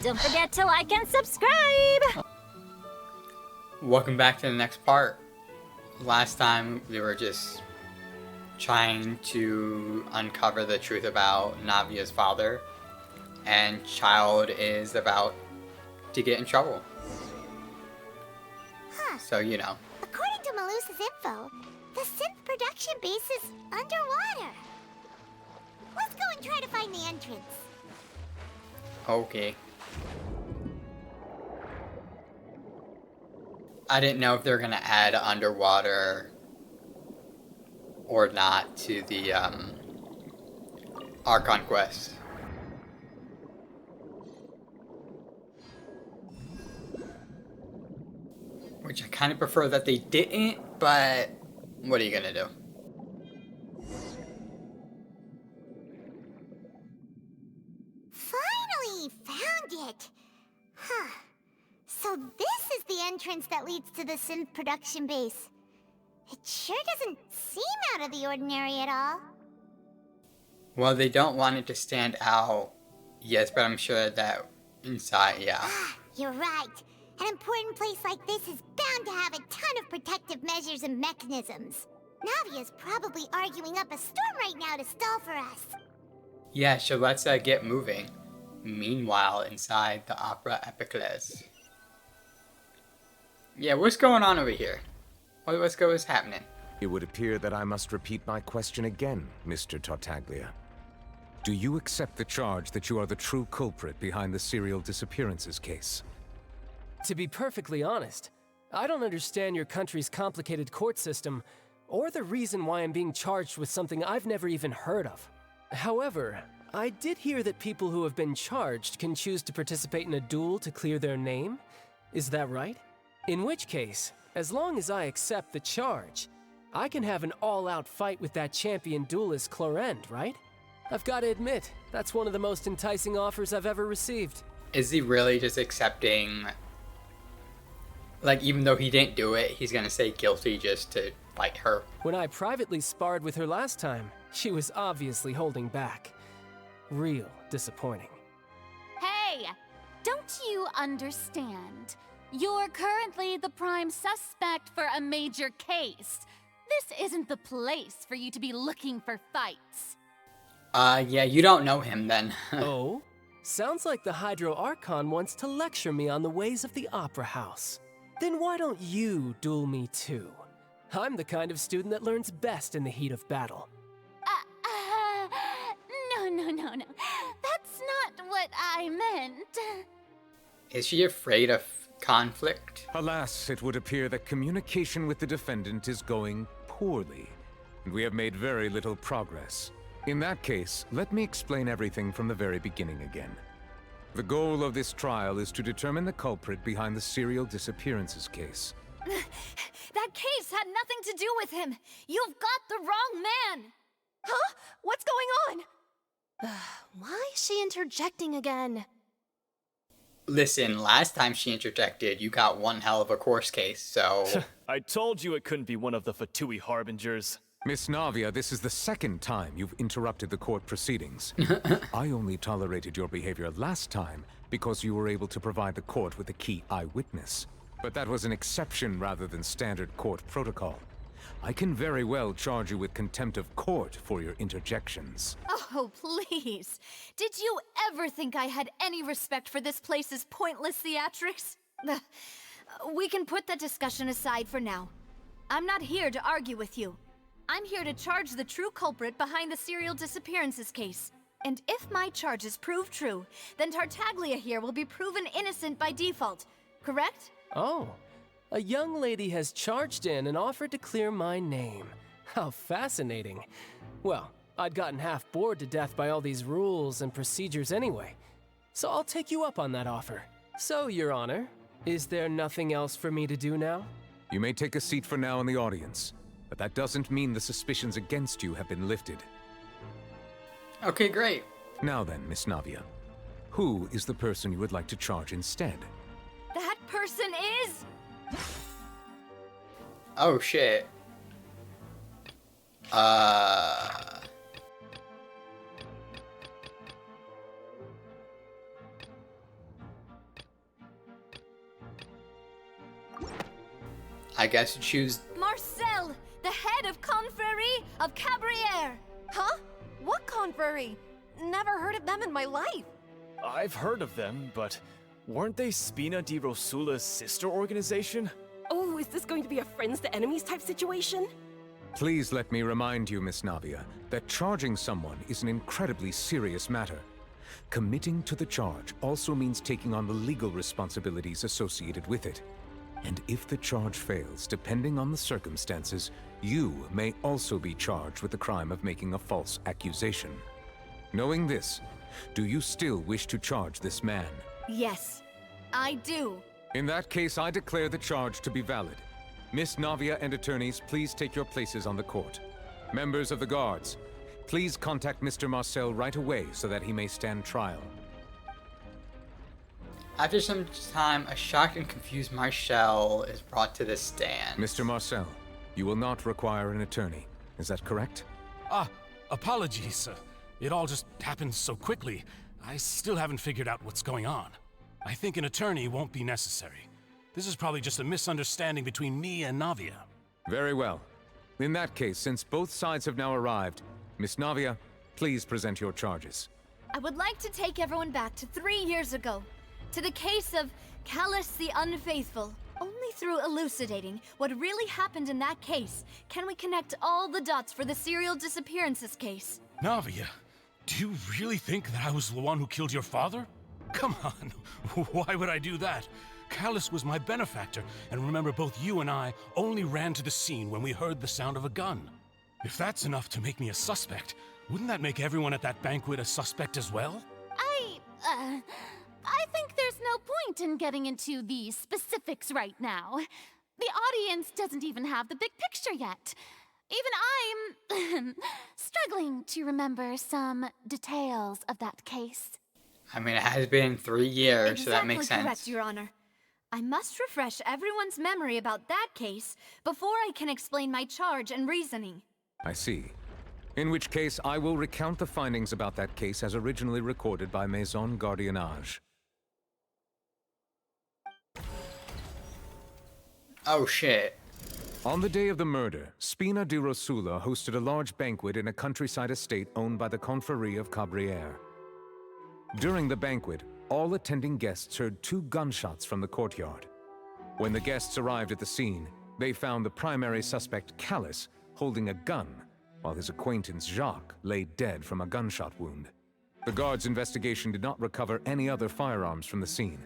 Don't forget to like and subscribe! Welcome back to the next part. Last time we were just trying to uncover the truth about Navia's father, and Child is about to get in trouble. Huh. So, you know. According to Malusa's info, the synth production base is underwater. Let's go and try to find the entrance. Okay. I didn't know if they're gonna add underwater or not to the Archon quest. Which I kind of prefer that they didn't, but what are you gonna do? Finally found it. Huh. So this is the entrance that leads to the synth production base. It sure doesn't seem out of the ordinary at all. Well, they don't want it to stand out, yes, but I'm sure that inside, yeah. You're right. An important place like this is bound to have a ton of protective measures and mechanisms. Navia's probably arguing up a storm right now to stall for us. Yeah, so let's get moving. Meanwhile, inside the Opera Epicles. Yeah, what's going on over here? What's happening? It would appear that I must repeat my question again, Mr. Tartaglia. Do you accept the charge that you are the true culprit behind the serial disappearances case? To be perfectly honest, I don't understand your country's complicated court system, or the reason why I'm being charged with something I've never even heard of. However, I did hear that people who have been charged can choose to participate in a duel to clear their name. Is that right? In which case, as long as I accept the charge, I can have an all-out fight with that champion duelist Clorend, right? I've got to admit, that's one of the most enticing offers I've ever received. Is he really just accepting, like, even though he didn't do it, he's gonna say guilty just to fight her? When I privately sparred with her last time, she was obviously holding back. Real disappointing. Hey! Don't you understand? You're currently the prime suspect for a major case. This isn't the place for you to be looking for fights. Yeah, you don't know him then. Oh? Sounds like the Hydro Archon wants to lecture me on the ways of the Opera House. Then why don't you duel me too? I'm the kind of student that learns best in the heat of battle. No. That's not what I meant. Is she afraid of conflict? Alas, it would appear that communication with the defendant is going poorly, and we have made very little progress. In that case, let me explain everything from the very beginning again. The goal of this trial is to determine the culprit behind the serial disappearances case. That case had nothing to do with him. You've got the wrong man. Huh? What's going on? Why is she interjecting again? Listen, last time she interjected, you got one hell of a course case, so... I told you it couldn't be one of the Fatui Harbingers. Miss Navia, this is the second time you've interrupted the court proceedings. I only tolerated your behavior last time because you were able to provide the court with a key eyewitness. But that was an exception rather than standard court protocol. I can very well charge you with contempt of court for your interjections. Oh, please. Did you ever think I had any respect for this place's pointless theatrics? We can put that discussion aside for now. I'm not here to argue with you. I'm here to charge the true culprit behind the serial disappearances case. And if my charges prove true, then Tartaglia here will be proven innocent by default, correct? Oh, a young lady has charged in and offered to clear my name. How fascinating. Well, I'd gotten half bored to death by all these rules and procedures anyway, so I'll take you up on that offer. So, Your Honor, is there nothing else for me to do now? You may take a seat for now in the audience, but that doesn't mean the suspicions against you have been lifted. Okay, great. Now then, Miss Navia, who is the person you would like to charge instead? That person is... Oh, shit. I guess you choose. Marcel, the head of Confrérie of Cabriere. Huh? What confrérie? Never heard of them in my life. I've heard of them, but weren't they Spina di Rosula's sister organization? Oh, is this going to be a friends to enemies type situation? Please let me remind you, Miss Navia, that charging someone is an incredibly serious matter. Committing to the charge also means taking on the legal responsibilities associated with it. And if the charge fails, depending on the circumstances, you may also be charged with the crime of making a false accusation. Knowing this, do you still wish to charge this man? Yes, I do. In that case, I declare the charge to be valid. Miss Navia and attorneys, please take your places on the court. Members of the guards, please contact Mr. Marcel right away so that he may stand trial. After some time, a shocked and confused Marcel is brought to the stand. Mr. Marcel, you will not require an attorney. Is that correct? Apologies. It all just happened so quickly. I still haven't figured out what's going on. I think an attorney won't be necessary. This is probably just a misunderstanding between me and Navia. Very well. In that case, since both sides have now arrived, Miss Navia, please present your charges. I would like to take everyone back to 3 years ago, to the case of Callus the Unfaithful. Only through elucidating what really happened in that case can we connect all the dots for the serial disappearances case. Navia, do you really think that I was the one who killed your father? Come on, why would I do that? Callus was my benefactor, and remember both you and I only ran to the scene when we heard the sound of a gun. If that's enough to make me a suspect, wouldn't that make everyone at that banquet a suspect as well? I think there's no point in getting into the specifics right now. The audience doesn't even have the big picture yet. Even I'm struggling to remember some details of that case. I mean, it has been 3 years, so that makes sense. Correct, Your Honor. I must refresh everyone's memory about that case before I can explain my charge and reasoning. I see. In which case, I will recount the findings about that case as originally recorded by Maison Gardiennage. Oh shit. On the day of the murder, Spina di Rosula hosted a large banquet in a countryside estate owned by the Confrérie of Cabriere. During the banquet, all attending guests heard 2 gunshots from the courtyard. When the guests arrived at the scene, they found the primary suspect, Callus, holding a gun, while his acquaintance, Jacques, lay dead from a gunshot wound. The guards' investigation did not recover any other firearms from the scene.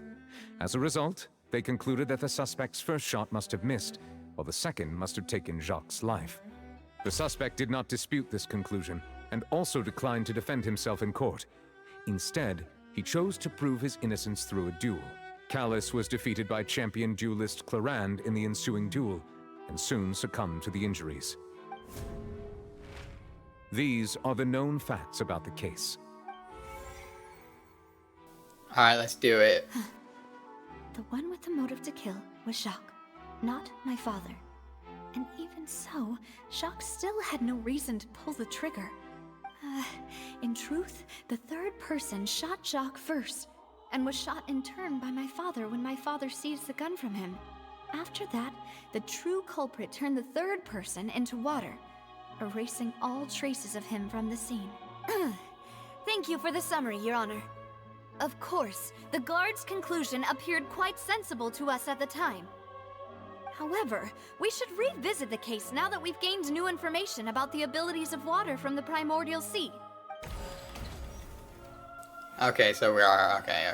As a result, they concluded that the suspect's first shot must have missed, while the second must have taken Jacques' life. The suspect did not dispute this conclusion, and also declined to defend himself in court. Instead, he chose to prove his innocence through a duel. Callus was defeated by champion duelist Clarande in the ensuing duel, and soon succumbed to the injuries. These are the known facts about the case. Alright, let's do it. The one with the motive to kill was Jacques, not my father. And even so, Jacques still had no reason to pull the trigger. In truth, the third person shot Jacques first, and was shot in turn by my father when my father seized the gun from him. After that, the true culprit turned the third person into water, erasing all traces of him from the scene. Thank you for the summary, Your Honor. Of course, the guard's conclusion appeared quite sensible to us at the time. However, we should revisit the case now that we've gained new information about the abilities of water from the primordial sea. Okay, so we are, okay.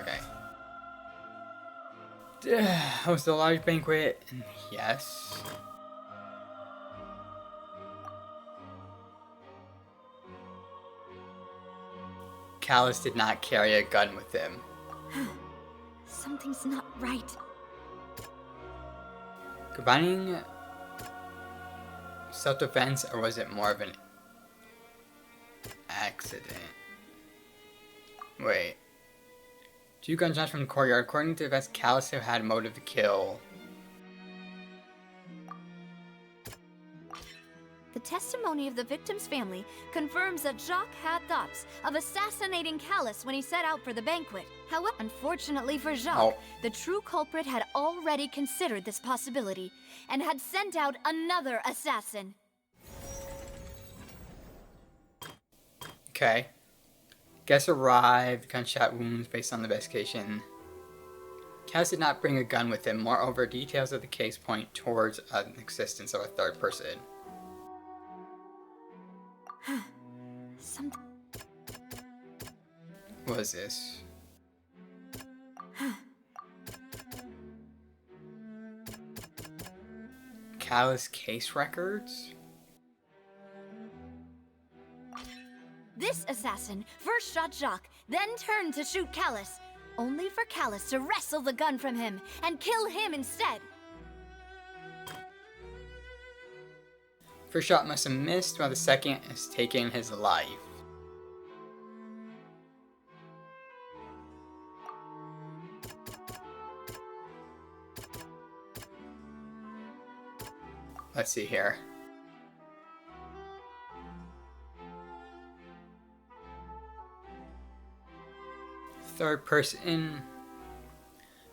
Host a large banquet, yes. Callus did not carry a gun with him. Something's not right. Combining self-defense, or was it more of an accident? Wait. 2 gunshots from the courtyard. According to the vest, Callus had motive to kill. The testimony of the victim's family confirms that Jacques had thoughts of assassinating Callus when he set out for the banquet. However, unfortunately for Jacques, the true culprit had already considered this possibility and had sent out another assassin. Okay. Guest arrived, gunshot wounds based on the investigation. Callus did not bring a gun with him. Moreover, details of the case point towards an existence of a third person. What is this? Callus case records? This assassin first shot Jacques, then turned to shoot Callus, only for Callus to wrestle the gun from him and kill him instead. First shot must have missed, while the second has taken his life. Let's see here. Third person.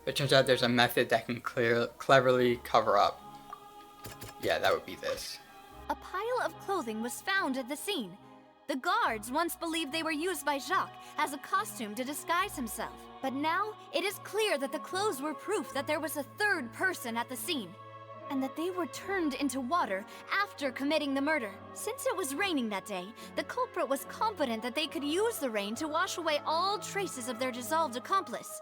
It turns out there's a method that can cleverly cover up. Yeah, that would be this. A pile of clothing was found at the scene. The guards once believed they were used by Jacques as a costume to disguise himself. But now, it is clear that the clothes were proof that there was a third person at the scene, and that they were turned into water after committing the murder. Since it was raining that day, the culprit was confident that they could use the rain to wash away all traces of their dissolved accomplice.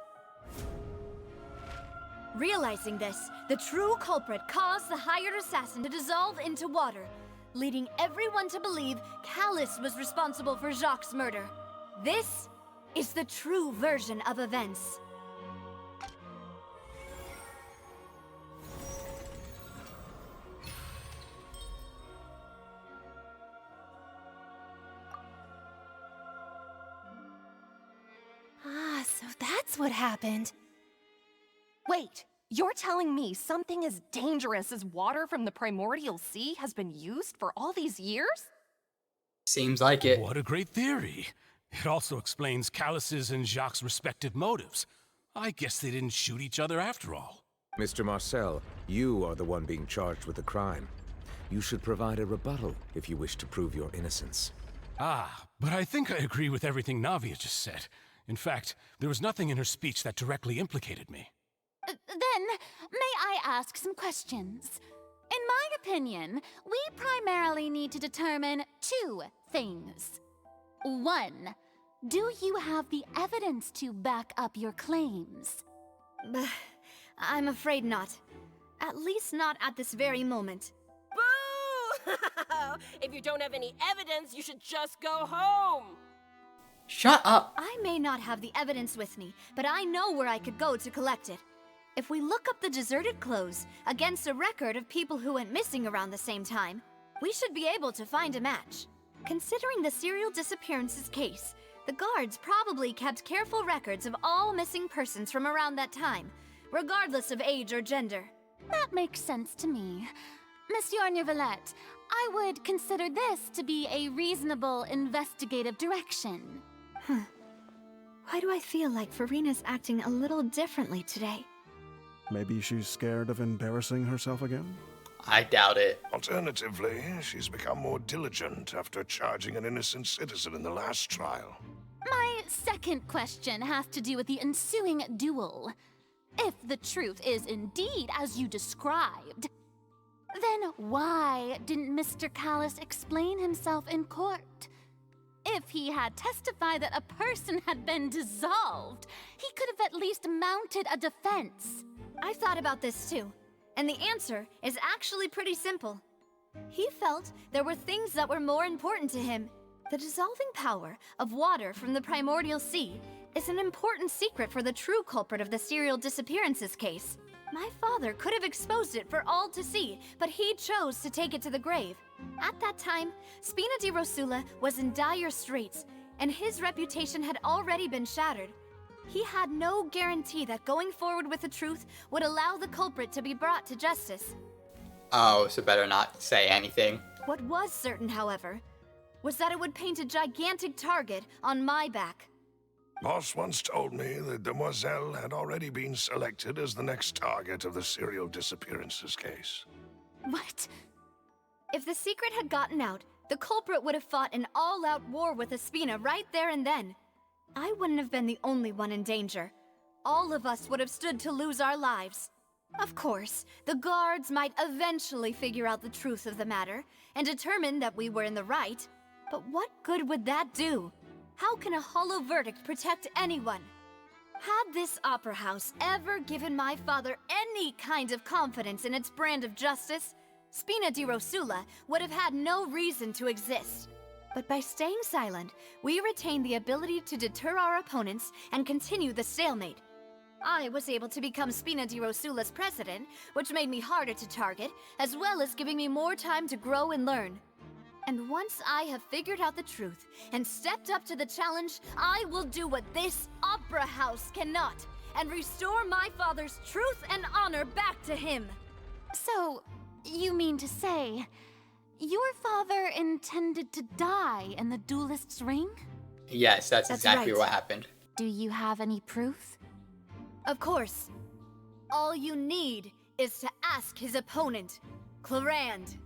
Realizing this, the true culprit caused the hired assassin to dissolve into water, leading everyone to believe Callus was responsible for Jacques' murder. This is the true version of events. Ah, so that's what happened. Wait, you're telling me something as dangerous as water from the primordial sea has been used for all these years? Seems like it. What a great theory. It also explains Callus's and Jacques' respective motives. I guess they didn't shoot each other after all. Mr. Marcel, you are the one being charged with the crime. You should provide a rebuttal if you wish to prove your innocence. Ah, but I think I agree with everything Navia just said. In fact, there was nothing in her speech that directly implicated me. Then, may I ask some questions? In my opinion, we primarily need to determine two things. One, do you have the evidence to back up your claims? I'm afraid not. At least not at this very moment. Boo! If you don't have any evidence, you should just go home! Shut up! I may not have the evidence with me, but I know where I could go to collect it. If we look up the deserted clothes against a record of people who went missing around the same time, we should be able to find a match. Considering the serial disappearances case, the guards probably kept careful records of all missing persons from around that time, regardless of age or gender. That makes sense to me. Monsieur Neuvillette, I would consider this to be a reasonable investigative direction. Why do I feel like Farina's acting a little differently today? Maybe she's scared of embarrassing herself again? I doubt it. Alternatively, she's become more diligent after charging an innocent citizen in the last trial. My second question has to do with the ensuing duel. If the truth is indeed as you described, then why didn't Mr. Callus explain himself in court? If he had testified that a person had been dissolved, he could have at least mounted a defense. I've thought about this too, and the answer is actually pretty simple. He felt there were things that were more important to him. The dissolving power of water from the primordial sea is an important secret for the true culprit of the serial disappearances case. My father could have exposed it for all to see, but he chose to take it to the grave. At that time, Spina di Rosula was in dire straits, and his reputation had already been shattered. He had no guarantee that going forward with the truth would allow the culprit to be brought to justice. Oh, so better not say anything. What was certain, however, was that it would paint a gigantic target on my back. Boss once told me that Demoiselle had already been selected as the next target of the serial disappearances case. What? If the secret had gotten out, the culprit would have fought an all-out war with Espina right there and then. I wouldn't have been the only one in danger. All of us would have stood to lose our lives. Of course, the guards might eventually figure out the truth of the matter and determine that we were in the right. But what good would that do? How can a hollow verdict protect anyone? Had this opera house ever given my father any kind of confidence in its brand of justice, Spina di Rosula would have had no reason to exist. But by staying silent, we retained the ability to deter our opponents and continue the stalemate. I was able to become Spina di Rosula's president, which made me harder to target, as well as giving me more time to grow and learn. And once I have figured out the truth and stepped up to the challenge, I will do what this opera house cannot, and restore my father's truth and honor back to him. So, you mean to say, your father intended to die in the duelist's ring? Yes, that's exactly right. what happened. Do you have any proof? Of course. All you need is to ask his opponent, Clarand.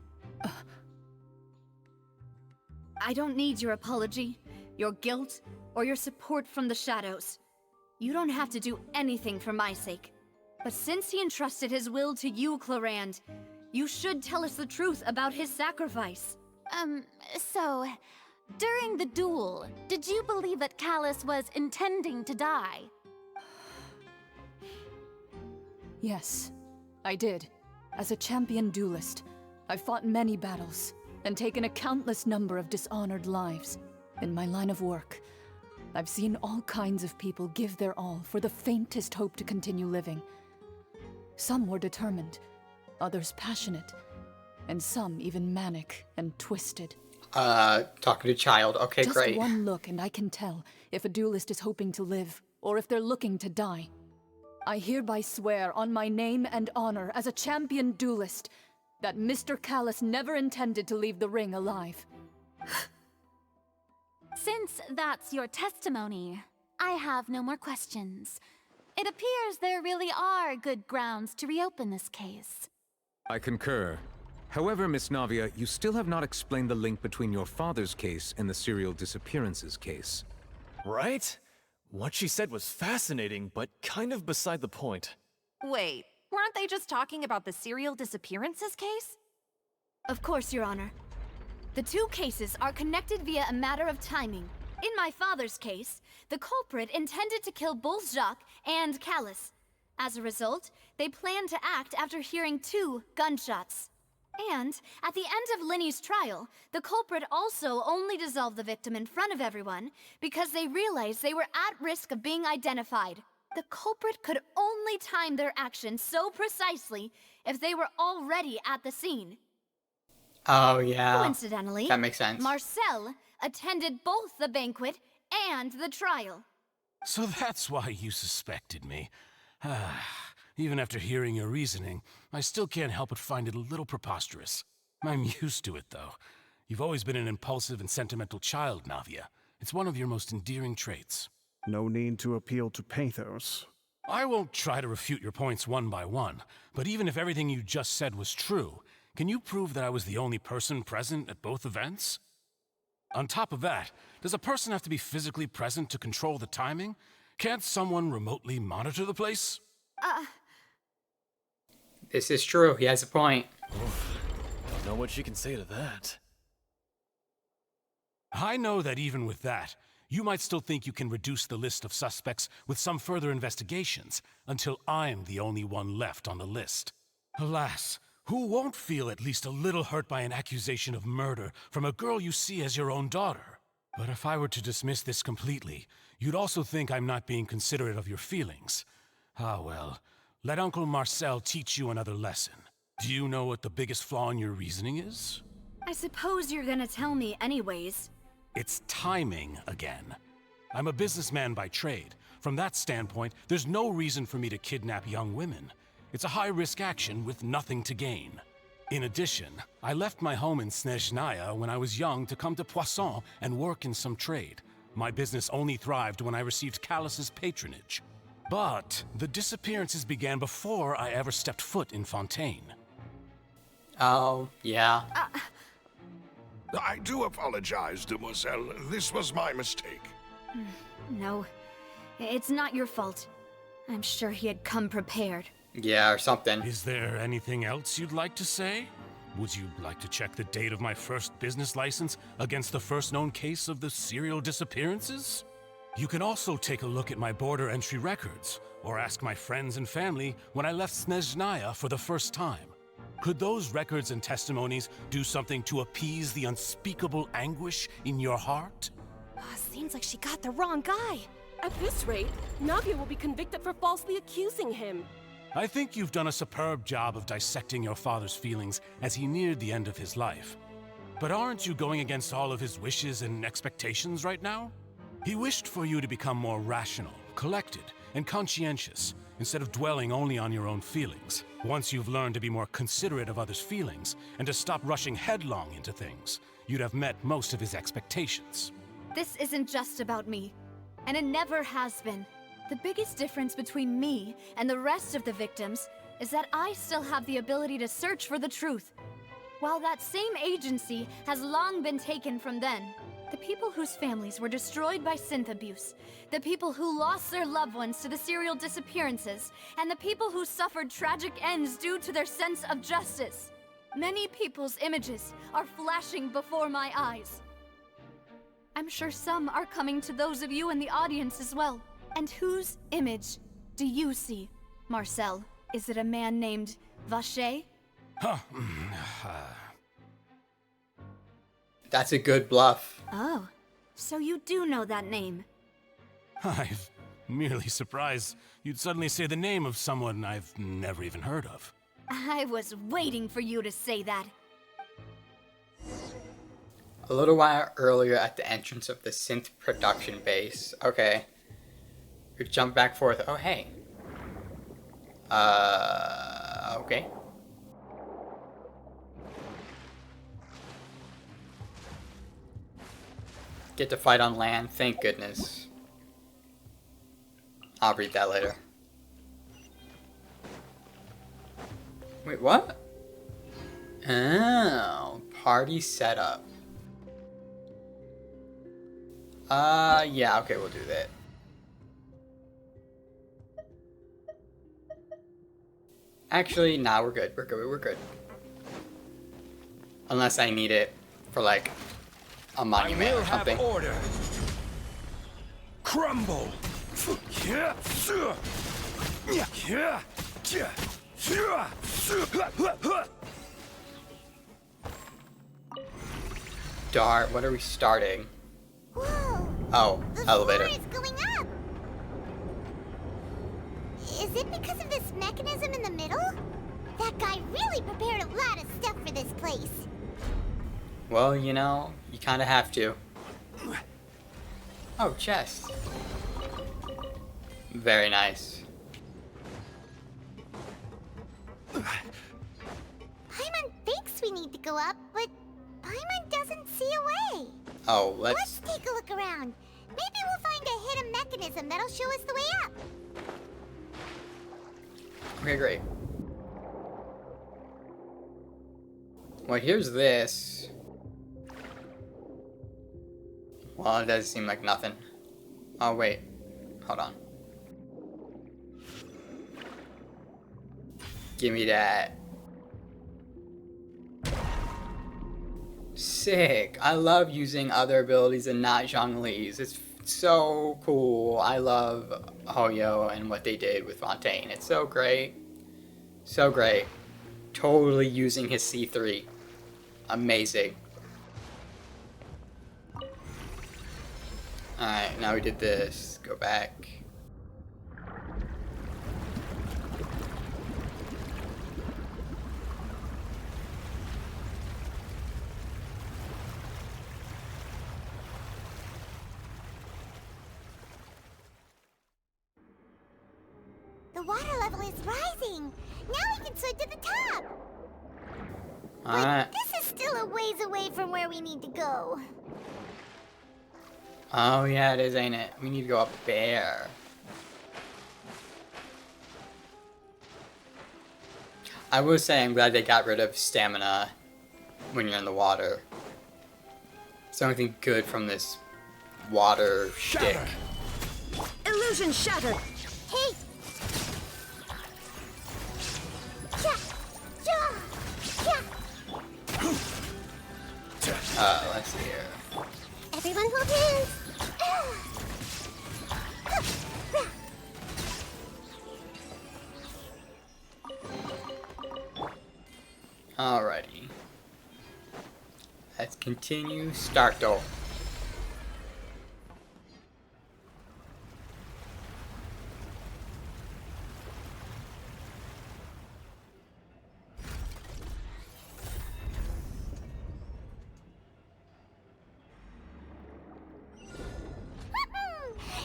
I don't need your apology, your guilt, or your support from the shadows. You don't have to do anything for my sake. But since he entrusted his will to you, Clarand, you should tell us the truth about his sacrifice. So, during the duel, did you believe that Callus was intending to die? Yes, I did. As a champion duelist, I've fought many battles and taken a countless number of dishonored lives. In my line of work, I've seen all kinds of people give their all for the faintest hope to continue living. Some were determined, others passionate, and some even manic and twisted. Talking to child. Okay, Just great. one look and I can tell if a duelist is hoping to live or if they're looking to die. I hereby swear on my name and honor as a champion duelist that Mr. Callus never intended to leave the ring alive. Since that's your testimony, I have no more questions. It appears there really are good grounds to reopen this case. I concur. However, Miss Navia, you still have not explained the link between your father's case and the serial disappearances case. Right? What she said was fascinating, but kind of beside the point. Wait, weren't they just talking about the serial disappearances case? Of course, Your Honor. The two cases are connected via a matter of timing. In my father's case, the culprit intended to kill both Jacques and Callus. As a result, they planned to act after hearing 2 gunshots. And, at the end of Linny's trial, the culprit also only dissolved the victim in front of everyone because they realized they were at risk of being identified. The culprit could only time their actions so precisely if they were already at the scene. Oh, yeah. Coincidentally, That makes sense. Marcel attended both the banquet and the trial. So that's why you suspected me. Even after hearing your reasoning, I still can't help but find it a little preposterous. I'm used to it, though. You've always been an impulsive and sentimental child, Navia. It's one of your most endearing traits. No need to appeal to pathos. I won't try to refute your points one by one, but even if everything you just said was true, can you prove that I was the only person present at both events? On top of that, does a person have to be physically present to control the timing? Can't someone remotely monitor the place? This is true. He has a point. Don't know what she can say to that. I know that even with that, you might still think you can reduce the list of suspects with some further investigations until I'm the only one left on the list. Alas, who won't feel at least a little hurt by an accusation of murder from a girl you see as your own daughter? But if I were to dismiss this completely, you'd also think I'm not being considerate of your feelings. Ah well, let Uncle Marcel teach you another lesson. Do you know what the biggest flaw in your reasoning is? I suppose you're gonna tell me anyways. It's timing again. I'm a businessman by trade. From that standpoint, there's no reason for me to kidnap young women. It's a high-risk action with nothing to gain. In addition, I left my home in Snezhnaya when I was young to come to Poisson and work in some trade. My business only thrived when I received Callus's patronage. But the disappearances began before I ever stepped foot in Fontaine. Oh, yeah. I do apologize, demoiselle. This was my mistake. No, it's not your fault. I'm sure he had come prepared. Yeah, or something. Is there anything else you'd like to say? Would you like to check the date of my first business license against the first known case of the serial disappearances? You can also take a look at my border entry records, or ask my friends and family when I left Snezhnaya for the first time. Could those records and testimonies do something to appease the unspeakable anguish in your heart? Seems like she got the wrong guy. At this rate, Navia will be convicted for falsely accusing him. I think you've done a superb job of dissecting your father's feelings as he neared the end of his life. But aren't you going against all of his wishes and expectations right now? He wished for you to become more rational, collected, and conscientious, instead of dwelling only on your own feelings. Once you've learned to be more considerate of others' feelings, and to stop rushing headlong into things, you'd have met most of his expectations. This isn't just about me, and it never has been. The biggest difference between me and the rest of the victims is that I still have the ability to search for the truth. While that same agency has long been taken from them, the people whose families were destroyed by synth abuse, the people who lost their loved ones to the serial disappearances, and the people who suffered tragic ends due to their sense of justice. Many people's images are flashing before my eyes. I'm sure some are coming to those of you in the audience as well. And whose image do you see, Marcel? Is it a man named Vacher? That's a good bluff. Oh, so you do know that name. I'm merely surprised you'd suddenly say the name of someone I've never even heard of. I was waiting for you to say that. A little while earlier at the entrance of the synth production base. Okay. We jump back forth. Oh, hey. Okay. Get to fight on land. Thank goodness. I'll read that later. Wait, what? Oh, party setup. Yeah, okay, we'll do that. Actually, nah, we're good. We're good. Unless I need it for, like, a monument or something. Have order. Crumble. Dart, what are we starting? Whoa! Oh, elevator. The floor is going up! Is it because of this mechanism in the middle? That guy really prepared a lot of stuff for this place. Well, you know, you kind of have to. Oh, chest. Very nice. Paimon thinks we need to go up, but Paimon doesn't see a way. Oh, Let's take a look around. Maybe we'll find a hidden mechanism that'll show us the way up. Okay, great. Well, here's this. Well, it does seem like nothing. Oh, wait. Hold on. Give me that. Sick. I love using other abilities and not Zhongli's. It's so mihoyo. I love Mihoyo and what they did with Fontaine. It's so great. So great. Totally using his C3. Amazing. Alright, now we did this. Go back. The water level is rising. Now we can swim to the top. Alright. This is still a ways away from where we need to go. Oh yeah, it is, ain't it? We need to go up there. I will say I'm glad they got rid of stamina when you're in the water. It's the only thing good from this water shtick. Illusion shattered. Hey! Let's see here. Everyone hold hands. Alrighty. Let's continue. Start door.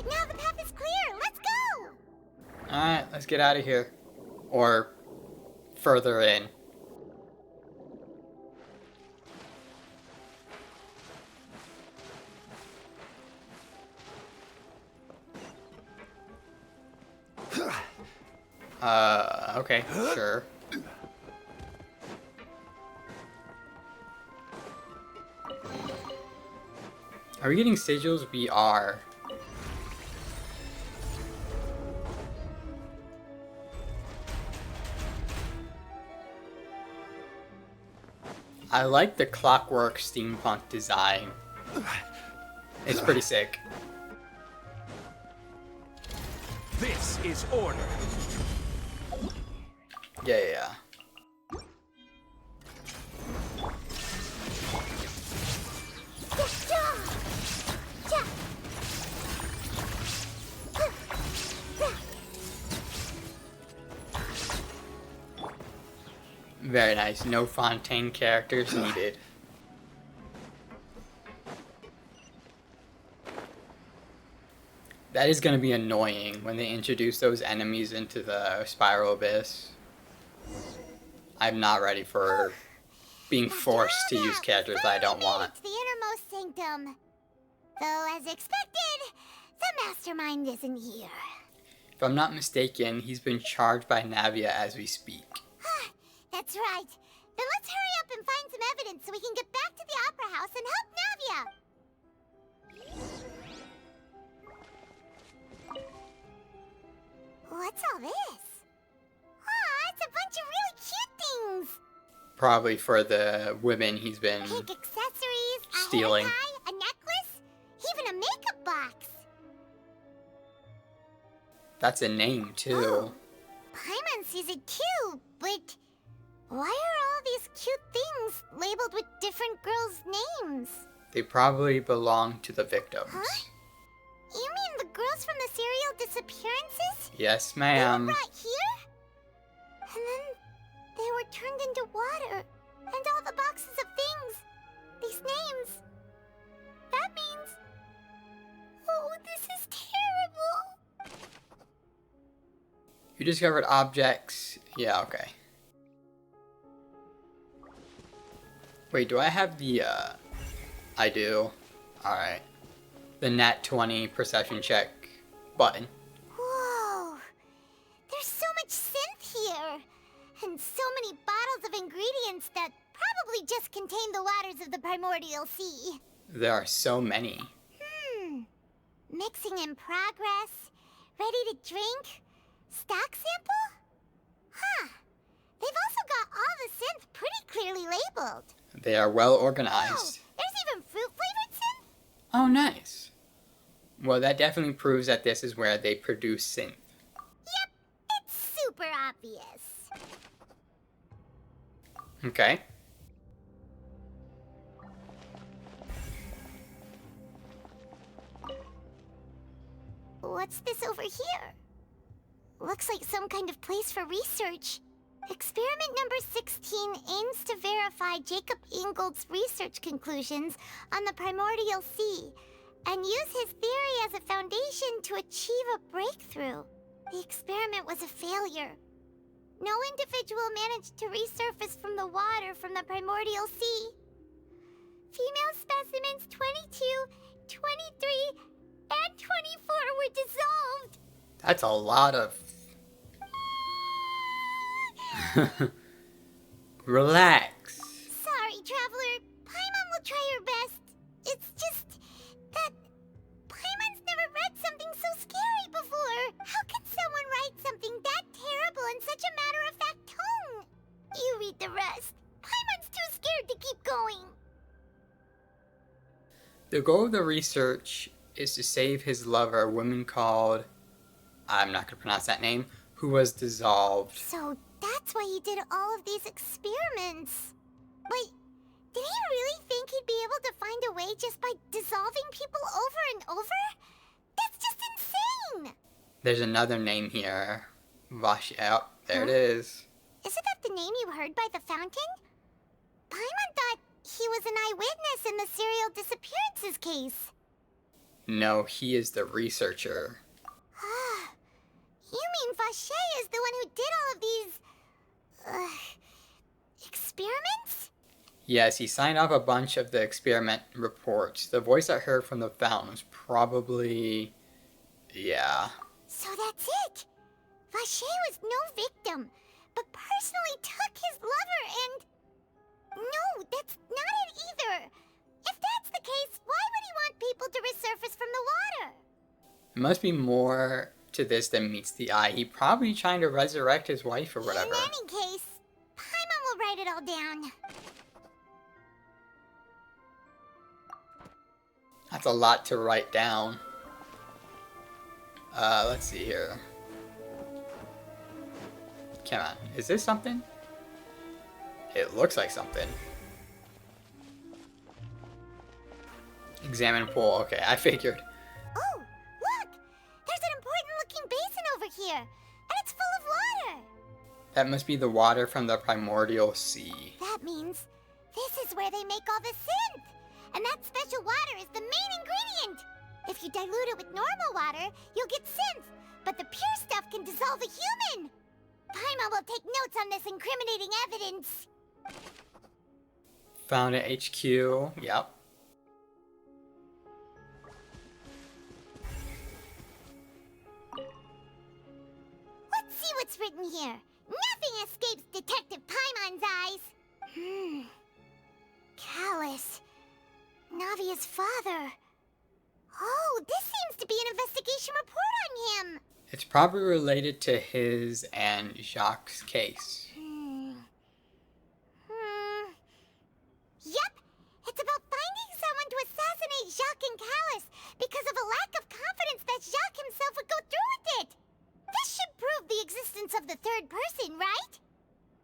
Now the path is clear. Let's go. Alright, let's get out of here. Or further in. Okay, sure. Are we getting sigils? We are. I like the clockwork steampunk design. It's pretty sick. This is order. Yeah. Very nice. No Fontaine characters needed. That is going to be annoying when they introduce those enemies into the Spiral Abyss. I'm not ready for being forced to use characters I don't want. It's the innermost sanctum. Though, as expected, the mastermind isn't here. If I'm not mistaken, he's been charged by Navia as we speak. That's right. Then let's hurry up and find some evidence so we can get back to the Opera House and help Navia. What's all this? It's a bunch of really cute things. Probably for the women he's been Pink accessories, stealing. a hair tie, a necklace, even a makeup box. That's a name, too. Oh, Paimon sees it too, but why are all these cute things labeled with different girls' names? They probably belong to the victims. Huh? You mean the girls from the serial disappearances? Yes, They ma'am. were brought here? And then they were turned into water. And all the boxes of things. These names. That means... Oh, this is terrible. You discovered objects. Yeah, okay. Wait, do I have the, I do. Alright. The nat 20 perception check button. Whoa. There's so much synth here. And so many bottles of ingredients that probably just contain the waters of the primordial sea. There are so many. Mixing in progress. Ready to drink. Stock sample? They've also got all the synth pretty clearly labeled. They are well Oh, organized. there's even fruit-flavored synth? Oh, nice. Well, that definitely proves that this is where they produce synth. Yep, it's super obvious. Okay. What's this over here? Looks like some kind of place for research. Experiment number 16 aims to verify Jacob Ingold's research conclusions on the primordial sea and use his theory as a foundation to achieve a breakthrough. The experiment was a failure. No individual managed to resurface from the water from the primordial sea. Female specimens 22, 23, and 24 were dissolved. That's a lot of... Relax. Sorry, Traveler. Paimon will try her best. It's just that Paimon's never read something so scary before. How could someone write something that terrible in such a matter-of-fact tone? You read the rest. Paimon's too scared to keep going. The goal of the research is to save his lover, a woman called... I'm not going to pronounce that name, who was dissolved. So that's why he did all of these experiments. But did he really think he'd be able to find a way just by dissolving people over and over? That's just insane! There's another name here. Vash... Oh, there it is. Isn't that the name you heard by the fountain? Paimon thought he was an eyewitness in the serial disappearances case. No, he is the researcher. You mean Vache is the one who did all of these... experiments? Yes, he signed off a bunch of the experiment reports. The voice I heard from the fountain was probably... yeah. So that's it! Vache was no victim, but personally took his lover and... No, that's not it either! If that's the case, why would he want people to resurface from the water? There must be more to this than meets the eye. He probably trying to resurrect his wife or whatever. In any case, Paimon will write it all down. That's a lot to write down. Let's see here. Come on, is this something? It looks like something. Examine pool. Okay, I figured. Oh, look! There's an important-looking basin over here, and it's full of water! That must be the water from the primordial sea. That means this is where they make all the synth! And that special water is the main ingredient! If you dilute it with normal water, you'll get synth, but the pure stuff can dissolve a human! Paimon will take notes on this incriminating evidence! Found at HQ. Yep. Let's see what's written here. Nothing escapes Detective Paimon's eyes. Callus. Navia's father. Oh, this seems to be an investigation report on him. It's probably related to his and Jacques' case. Yep, it's about finding someone to assassinate Jacques and Callus because of a lack of confidence that Jacques himself would go through with it. This should prove the existence of the third person, right?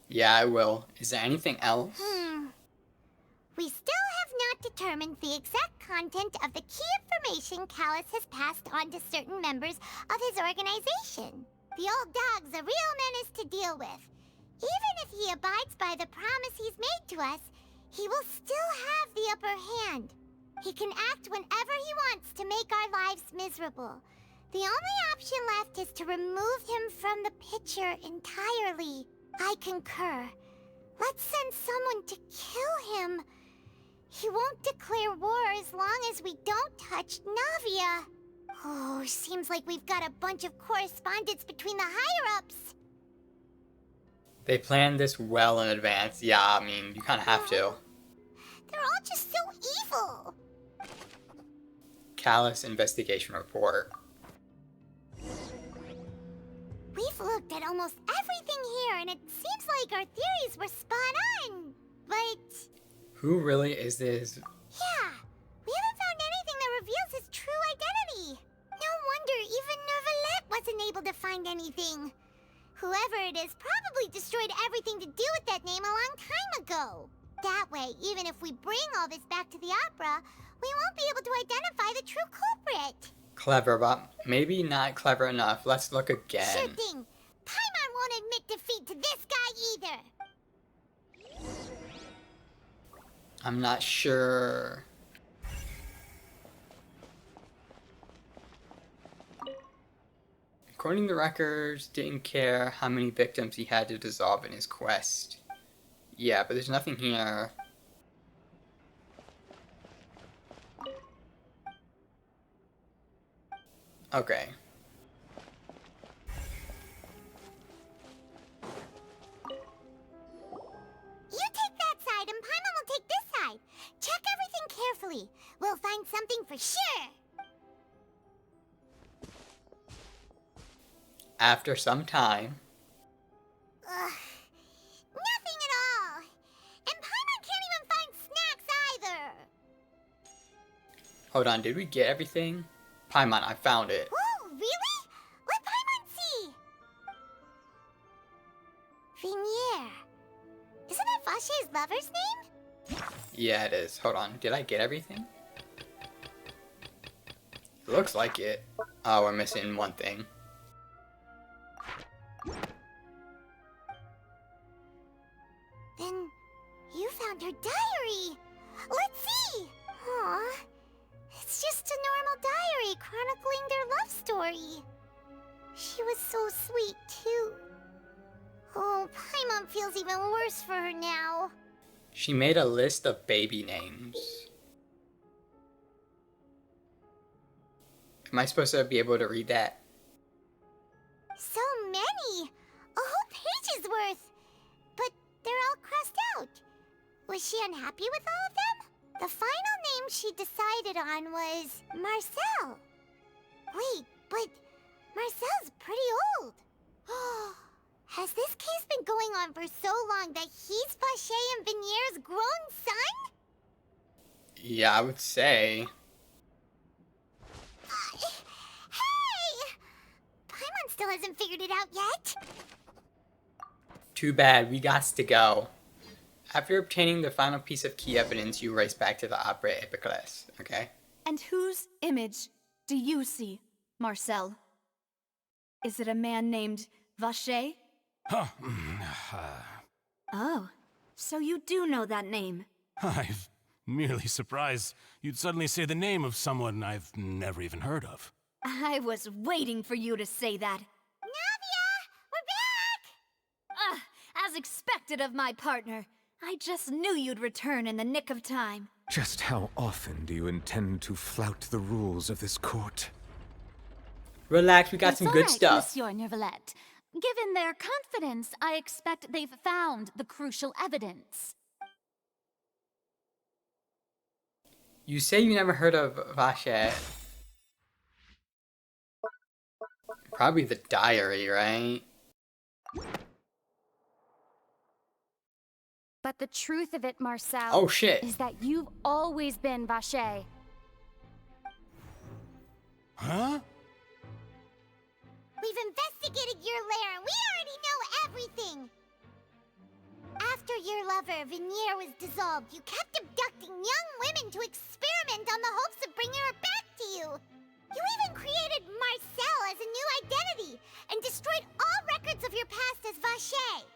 Yeah, I will. Is there anything else? We still have not determined the exact content of the key information Callus has passed on to certain members of his organization. The old dog's a real menace to deal with. Even if he abides by the promise he's made to us, he will still have the upper hand. He can act whenever he wants to make our lives miserable. The only option left is to remove him from the picture entirely. I concur. Let's send someone to kill him. He won't declare war as long as we don't touch Navia. Oh, seems like we've got a bunch of correspondence between the higher-ups. They planned this well in advance. Yeah, I mean, you kind of have to. They're all just so evil. Callus investigation report. We've looked at almost everything here, and it seems like our theories were spot on. But... who really is this? yeah, we haven't found anything that reveals his true identity. No wonder even Nervalette wasn't able to find anything. Whoever it is probably destroyed everything to do with that name a long time ago. That way, even if we bring all this back to the opera, we won't be able to identify the true culprit. Clever, but maybe not clever enough. Let's look again. Sure thing. Paimon won't admit defeat to this guy either. I'm not sure. According to the records, didn't care how many victims he had to dissolve in his quest. Yeah, but there's nothing here. Okay. You take that side and Paimon will take this side. Check everything carefully. We'll find something for sure. After some time. Ugh. Nothing at all. And Paimon can't even find snacks either. Hold on, did we get everything? Paimon, I found it. Whoa, really? Let Paimon see. Venier. Isn't that Vache's lover's name? Yeah, it is. Hold on, did I get everything? It looks like it. Oh, we're missing one thing. Then you found her diary. Let's see. Aw, it's just a normal diary chronicling their love story. She was so sweet too. Oh, Paimon feels even worse for her now. She made a list of baby names. Am I supposed to be able to read that? So many! A whole page's worth! But they're all crossed out. Was she unhappy with all of them? The final name she decided on was Marcel. Wait, but Marcel's pretty old. Has this case been going on for so long that he's Vache and Venier's grown son? Yeah, I would say. Hey! Paimon still hasn't figured it out yet. Too bad, we got to go. After obtaining the final piece of key evidence, you race back to the Opera Epiclese, okay? And whose image do you see, Marcel? Is it a man named Vache? Huh. Oh, so you do know that name. I'm merely surprised you'd suddenly say the name of someone I've never even heard of. I was waiting for you to say that. Navia! We're back! As expected of my partner. I just knew you'd return in the nick of time. Just how often do you intend to flout the rules of this court? Relax, we got some good stuff. Monsieur Neuvillette. Given their confidence, I expect they've found the crucial evidence. You say you never heard of Vache. Probably the diary, right? But the truth of it, Marcel, Oh, shit. is that you've always been Vache. Huh? We've investigated your lair and we already know everything! After your lover, Venier, was dissolved, you kept abducting young women to experiment on the hopes of bringing her back to you! You even created Marcel as a new identity and destroyed all records of your past as Vache!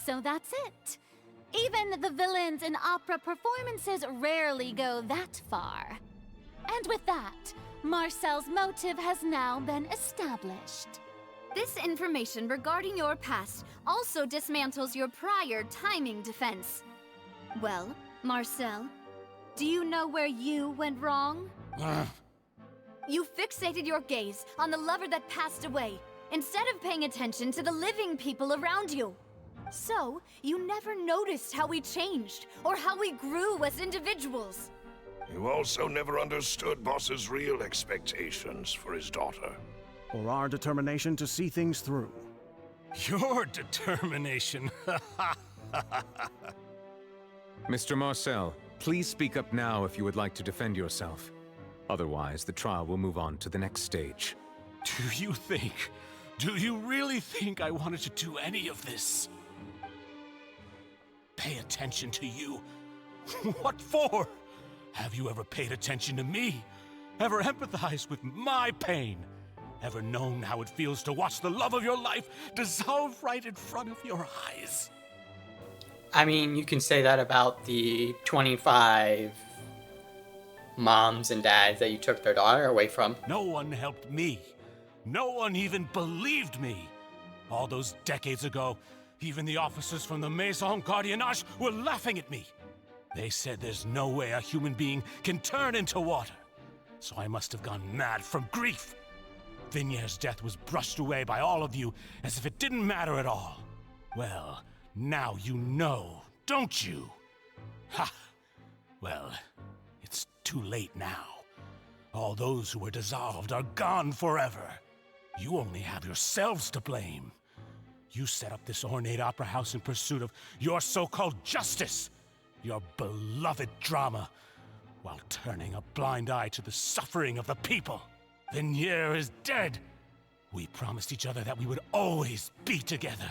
So that's it. Even the villains in opera performances rarely go that far. And with that, Marcel's motive has now been established. This information regarding your past also dismantles your prior timing defense. Well, Marcel, do you know where you went wrong? You fixated your gaze on the lover that passed away, instead of paying attention to the living people around you. So, you never noticed how we changed, or how we grew as individuals. You also never understood Boss's real expectations for his daughter. Or our determination to see things through. Your determination. Mr. Marcel, please speak up now if you would like to defend yourself. Otherwise, the trial will move on to the next stage. Do you really think I wanted to do any of this? Pay attention to you? What for? Have you ever paid attention to me? Ever empathized with my pain? Ever known how it feels to watch the love of your life dissolve right in front of your eyes? I mean, you can say that about the 25 moms and dads that you took their daughter away from. No one helped me. No one even believed me. All those decades ago, even the officers from the Maison Gardiennage were laughing at me. They said there's no way a human being can turn into water. So I must have gone mad from grief. Vignier's death was brushed away by all of you as if it didn't matter at all. Well, now you know, don't you? Ha! Well, it's too late now. All those who were dissolved are gone forever. You only have yourselves to blame. You set up this ornate opera house in pursuit of your so-called justice, your beloved drama, while turning a blind eye to the suffering of the people. Vignier is dead. We promised each other that we would always be together.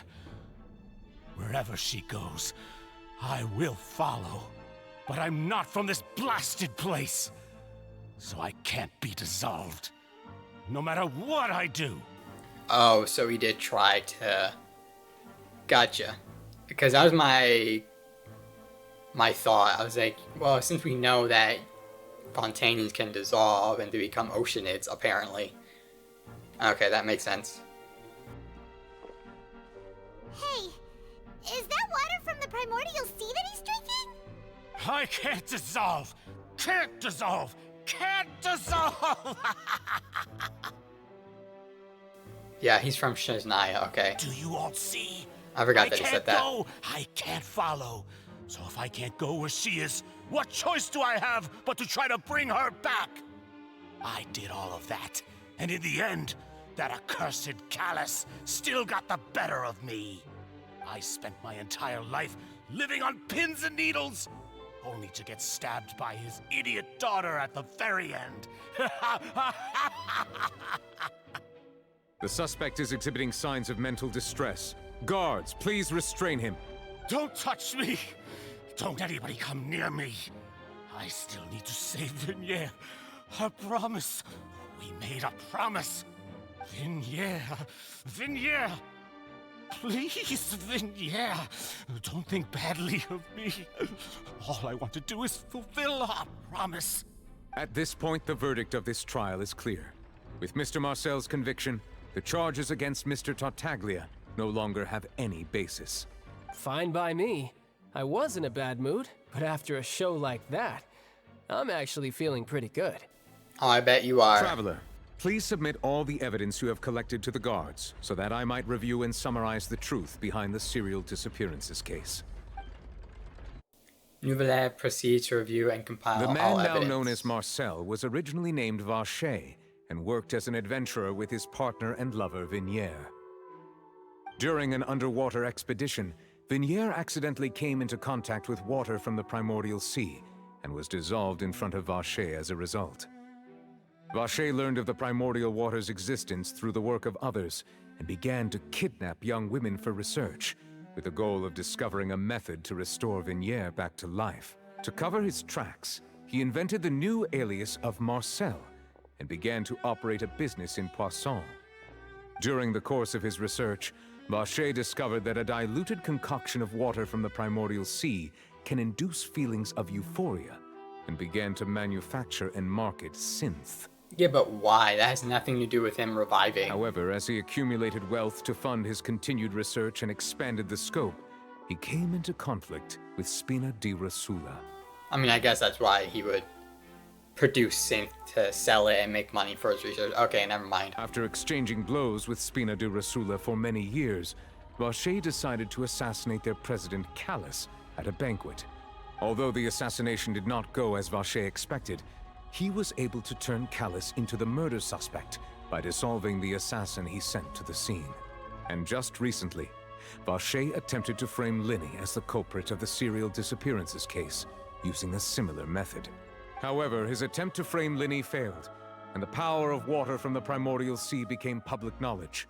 Wherever she goes, I will follow. But I'm not from this blasted place, so I can't be dissolved, no matter what I do. Oh, so he did try to... Gotcha. Because that was my thought. I was like, well, since we know that Fontaines can dissolve and to become oceanids, apparently. Okay, that makes sense. Hey, is that water from the primordial sea that he's drinking? I can't dissolve! Can't dissolve! Can't dissolve! Yeah, he's from Shiznaya, okay. Do you all see? I forgot that he said that. Go. I can't follow. So if I can't go where she is, what choice do I have but to try to bring her back? I did all of that, and in the end, that accursed Callus still got the better of me. I spent my entire life living on pins and needles, only to get stabbed by his idiot daughter at the very end. The suspect is exhibiting signs of mental distress. Guards, please restrain him. Don't touch me! Don't anybody come near me! I still need to save Vignier. Our promise. We made a promise. Vignier. Vignier! Please, Vignier. Don't think badly of me. All I want to do is fulfill our promise. At this point, the verdict of this trial is clear. With Mr. Marcel's conviction, the charges against Mr. Tartaglia no longer have any basis. Fine by me. I was in a bad mood, but after a show like that, I'm actually feeling pretty good. Oh, I bet you are. Traveler, please submit all the evidence you have collected to the guards, so that I might review and summarize the truth behind the serial disappearances case. Nouvelle proceeds to review and compile The all man now evidence. known as Marcel was originally named Vacher and worked as an adventurer with his partner and lover Vignier. During an underwater expedition, Vignier accidentally came into contact with water from the primordial sea and was dissolved in front of Vacher as a result. Vacher learned of the primordial water's existence through the work of others and began to kidnap young women for research, with the goal of discovering a method to restore Vignier back to life. To cover his tracks, he invented the new alias of Marcel and began to operate a business in Poisson. During the course of his research, Vacher discovered that a diluted concoction of water from the primordial sea can induce feelings of euphoria, and began to manufacture and market synth. Yeah, but why? That has nothing to do with him reviving. However, as he accumulated wealth to fund his continued research and expanded the scope, he came into conflict with Spina di Rosula. I mean, I guess that's why he would produce synth to sell it and make money for his research. Okay, never mind. After exchanging blows with Spina di Rosula for many years, Vacher decided to assassinate their president Callus at a banquet. Although the assassination did not go as Vacher expected, he was able to turn Callus into the murder suspect by dissolving the assassin he sent to the scene. And just recently, Vacher attempted to frame Linny as the culprit of the serial disappearances case, using a similar method. However, his attempt to frame Linny failed, and the power of water from the primordial sea became public knowledge.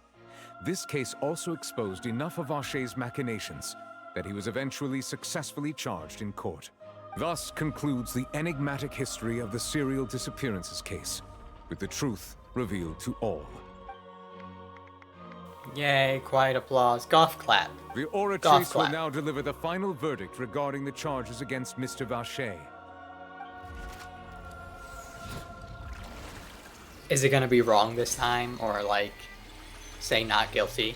This case also exposed enough of Vacher's machinations that he was eventually successfully charged in court. Thus concludes the enigmatic history of the serial disappearances case, with the truth revealed to all. Yay, quiet applause. Golf clap. The oratrice will now deliver the final verdict regarding the charges against Mr. Vacher. Is it gonna be wrong this time, or like say not guilty?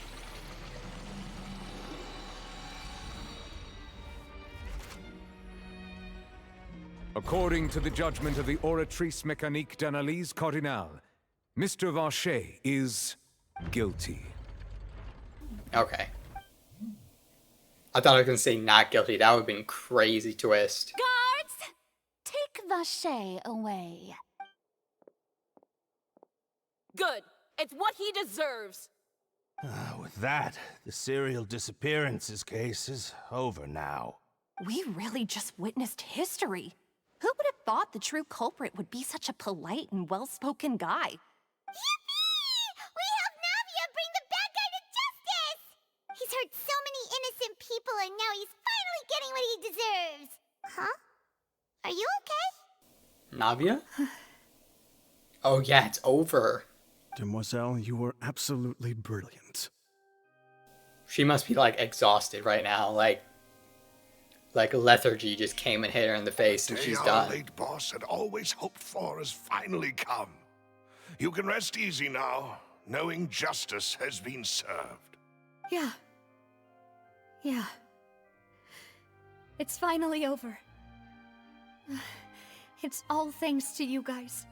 According to the judgment of the Oratrice Mécanique d'Analyse Cardinale, Mr. Vacher is guilty. Okay. I thought I was gonna say not guilty. That would have been crazy twist. Guards! Take Vacher away. Good. It's what he deserves. With that, the serial disappearances case is over now. We really just witnessed history. Who would have thought the true culprit would be such a polite and well-spoken guy? Yippee! We helped Navia bring the bad guy to justice! He's hurt so many innocent people and now he's finally getting what he deserves. Huh? Are you okay? Navia? Oh yeah, it's over. Demoiselle, you were absolutely brilliant. She must be like exhausted right now, like lethargy just came and hit her in the face and The day she's our done. late boss had always hoped for has finally come. You can rest easy now, knowing justice has been served. Yeah. Yeah. It's finally over. It's all thanks to you guys.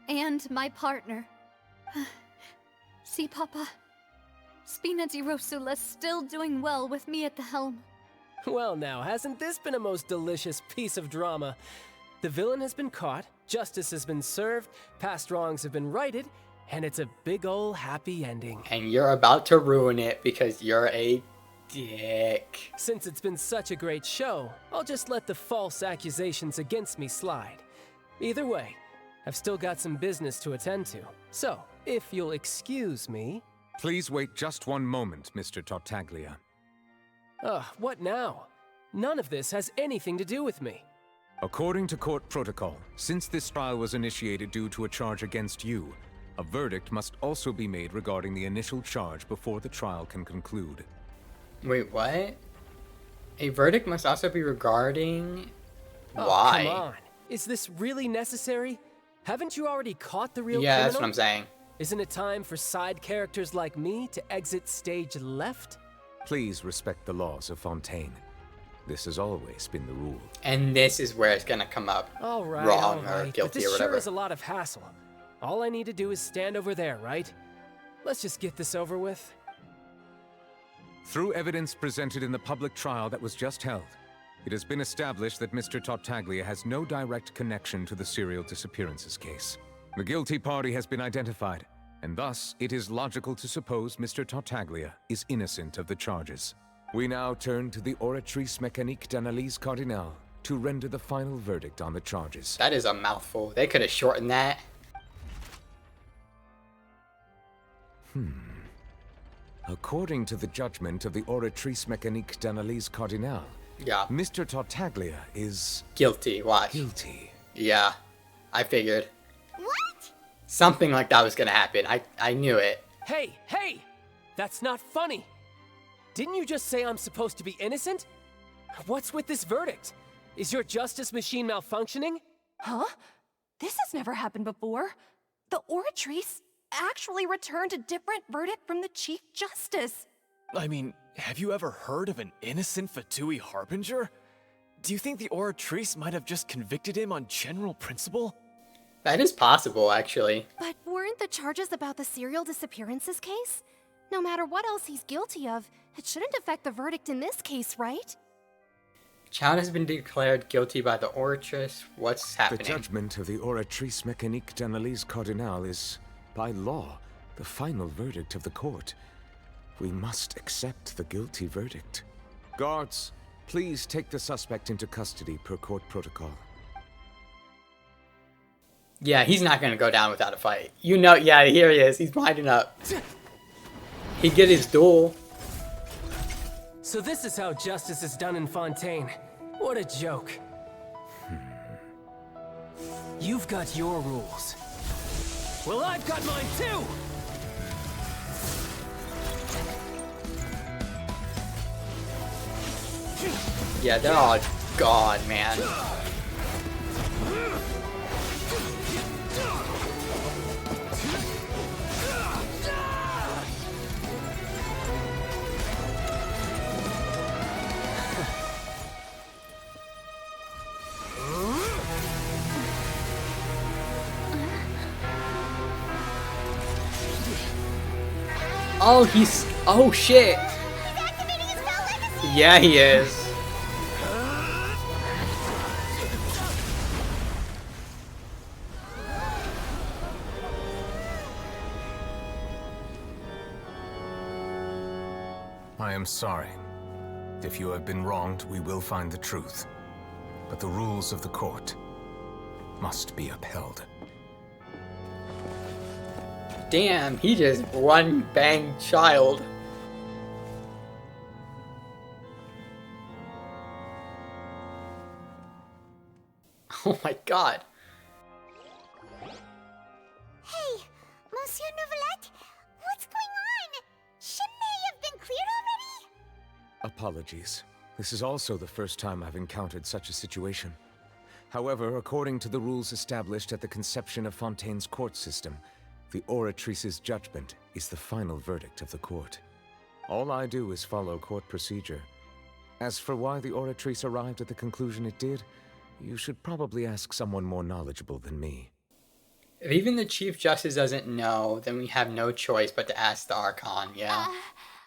And my partner. See, Papa? Spina di Rosula's still doing well with me at the helm. Well now, hasn't this been a most delicious piece of drama? The villain has been caught, justice has been served, past wrongs have been righted, and it's a big ol' happy ending. And you're about to ruin it because you're a dick. Since it's been such a great show, I'll just let the false accusations against me slide. Either way, I've still got some business to attend to. So, if you'll excuse me... Please wait just one moment, Mr. Tartaglia. What now? None of this has anything to do with me. According to court protocol, since this trial was initiated due to a charge against you, a verdict must also be made regarding the initial charge before the trial can conclude. Wait, what? A verdict must also be regarding... Oh, why? Come on. Is this really necessary? Haven't you already caught the real criminal? Yeah, that's what I'm saying. Isn't it time for side characters like me to exit stage left? Please respect the laws of Fontaine. This has always been the rule. And this is where it's gonna come up All right, wrong or but guilty this or whatever. sure is a lot of hassle. All I need to do is stand over there, right? Let's just get this over with. Through evidence presented in the public trial that was just held, it has been established that Mr. Tartaglia has no direct connection to the serial disappearances case. The guilty party has been identified, and thus it is logical to suppose Mr. Tartaglia is innocent of the charges. We now turn to the Oratrice Mécanique d'Analyse Cardinale to render the final verdict on the charges. That is a mouthful. They could have shortened that. According to the judgment of the Oratrice Mécanique d'Analyse Cardinale, Yeah. Mr. Tartaglia is... Guilty. Watch. Guilty. Yeah. I figured. What? Something like that was gonna happen. I knew it. Hey, hey! That's not funny! Didn't you just say I'm supposed to be innocent? What's with this verdict? Is your justice machine malfunctioning? Huh? This has never happened before. The Oratrice actually returned a different verdict from the Chief Justice. I mean, have you ever heard of an innocent Fatui Harbinger? Do you think the Oratrice might have just convicted him on general principle? That is possible, actually. But weren't the charges about the serial disappearances case? No matter what else he's guilty of, it shouldn't affect the verdict in this case, right? Child has been declared guilty by the Oratrice. What's happening? The judgment of the Oratrice Mécanique d'Analyse Cardinale is, by law, the final verdict of the court. We must accept the guilty verdict. Guards, please take the suspect into custody per court protocol. Yeah, he's not gonna go down without a fight. You know, yeah, here he is. He's winding up. He'd get his duel. So this is how justice is done in Fontaine. What a joke. You've got your rules. Well, I've got mine too! Yeah, they're all gone, man. Oh, he's... Oh, shit. Yeah, he is. I am sorry. If you have been wronged, we will find the truth. But the rules of the court must be upheld. Damn, he just one banged child. Oh my god. Hey, Monsieur Novelette, what's going on? Shouldn't they have been cleared already? Apologies. This is also the first time I've encountered such a situation. However, according to the rules established at the conception of Fontaine's court system, the Oratrice's judgment is the final verdict of the court. All I do is follow court procedure. As for why the Oratrice arrived at the conclusion it did, you should probably ask someone more knowledgeable than me. If even the Chief Justice doesn't know, then we have no choice but to ask the Archon, yeah?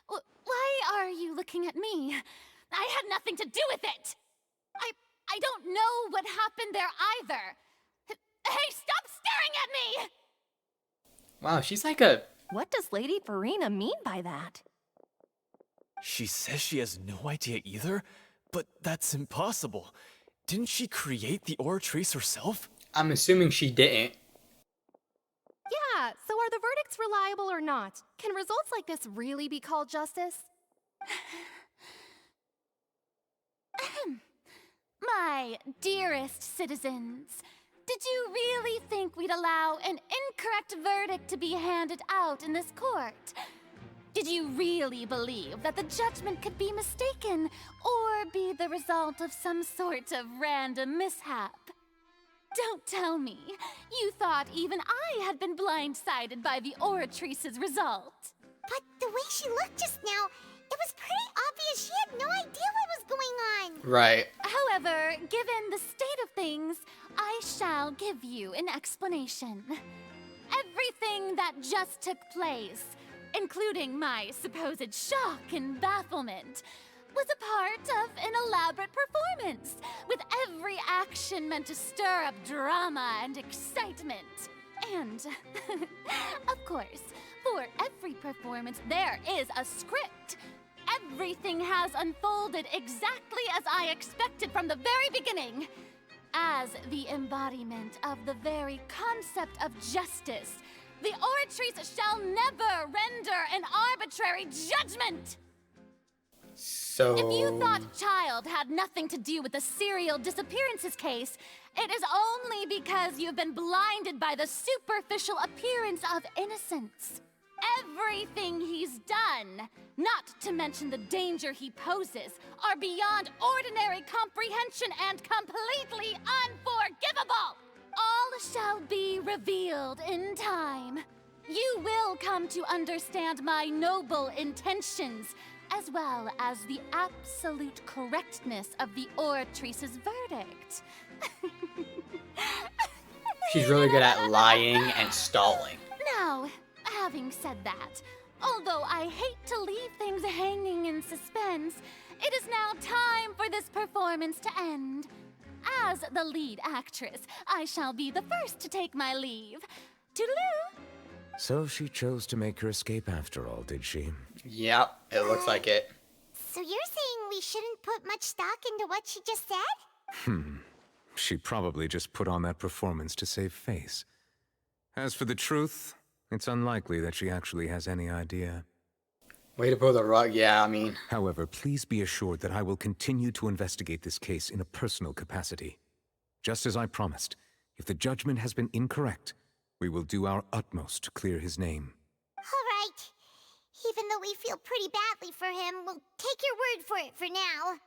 Why are you looking at me? I had nothing to do with it! I don't know what happened there either! Hey, stop staring at me! Wow, she's like a... What does Lady Farina mean by that? She says she has no idea either, but that's impossible. Didn't she create the Oratrice herself? I'm assuming she didn't. Yeah, so are the verdicts reliable or not? Can results like this really be called justice? My dearest citizens, did you really think we'd allow an incorrect verdict to be handed out in this court? Did you really believe that the judgment could be mistaken or be the result of some sort of random mishap? Don't tell me you thought even I had been blindsided by the Oratrice's result. But the way she looked just now, it was pretty obvious she had no idea what was going on. Right. However, given the state of things, I shall give you an explanation. Everything that just took place, including my supposed shock and bafflement, was a part of an elaborate performance, with every action meant to stir up drama and excitement. And, of course, for every performance there is a script. Everything has unfolded exactly as I expected from the very beginning. As the embodiment of the very concept of justice, the Oratrice shall never render an arbitrary judgment! So... If you thought Child had nothing to do with the serial disappearances case, it is only because you've been blinded by the superficial appearance of innocence. Everything he's done, not to mention the danger he poses, are beyond ordinary comprehension and completely unforgivable! All shall be revealed in time. You will come to understand my noble intentions, as well as the absolute correctness of the Oratrice's verdict. She's really good at lying and stalling. Now, having said that, although I hate to leave things hanging in suspense, it is now time for this performance to end. As the lead actress, I shall be the first to take my leave. Toodaloo! So she chose to make her escape after all, did she? Yep, it looks like it. So you're saying we shouldn't put much stock into what she just said? She probably just put on that performance to save face. As for the truth, it's unlikely that she actually has any idea. Way to pull the rug, yeah, I mean... However, please be assured that I will continue to investigate this case in a personal capacity. Just as I promised, if the judgment has been incorrect, we will do our utmost to clear his name. All right. Even though we feel pretty badly for him, we'll take your word for it for now.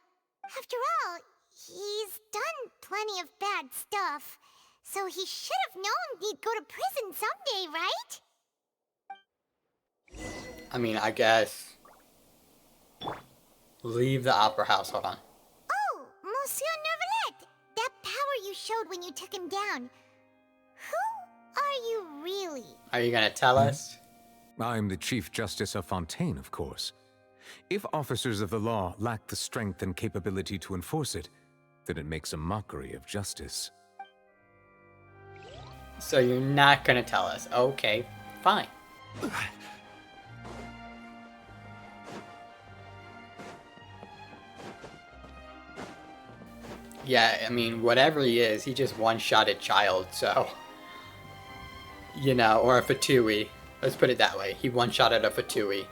After all, he's done plenty of bad stuff, so he should have known he'd go to prison someday, right? I mean, I guess... Leave the opera house, hold on. Oh, Monsieur Neuvillette! That power you showed when you took him down. Who are you really? Are you gonna tell us? I'm the Chief Justice of Fontaine, of course. If officers of the law lack the strength and capability to enforce it, then it makes a mockery of justice. So you're not gonna tell us. Okay, fine. Yeah, I mean, whatever he just one-shot a child, so... You know, or a Fatui. Let's put it that way. He one-shotted a Fatui.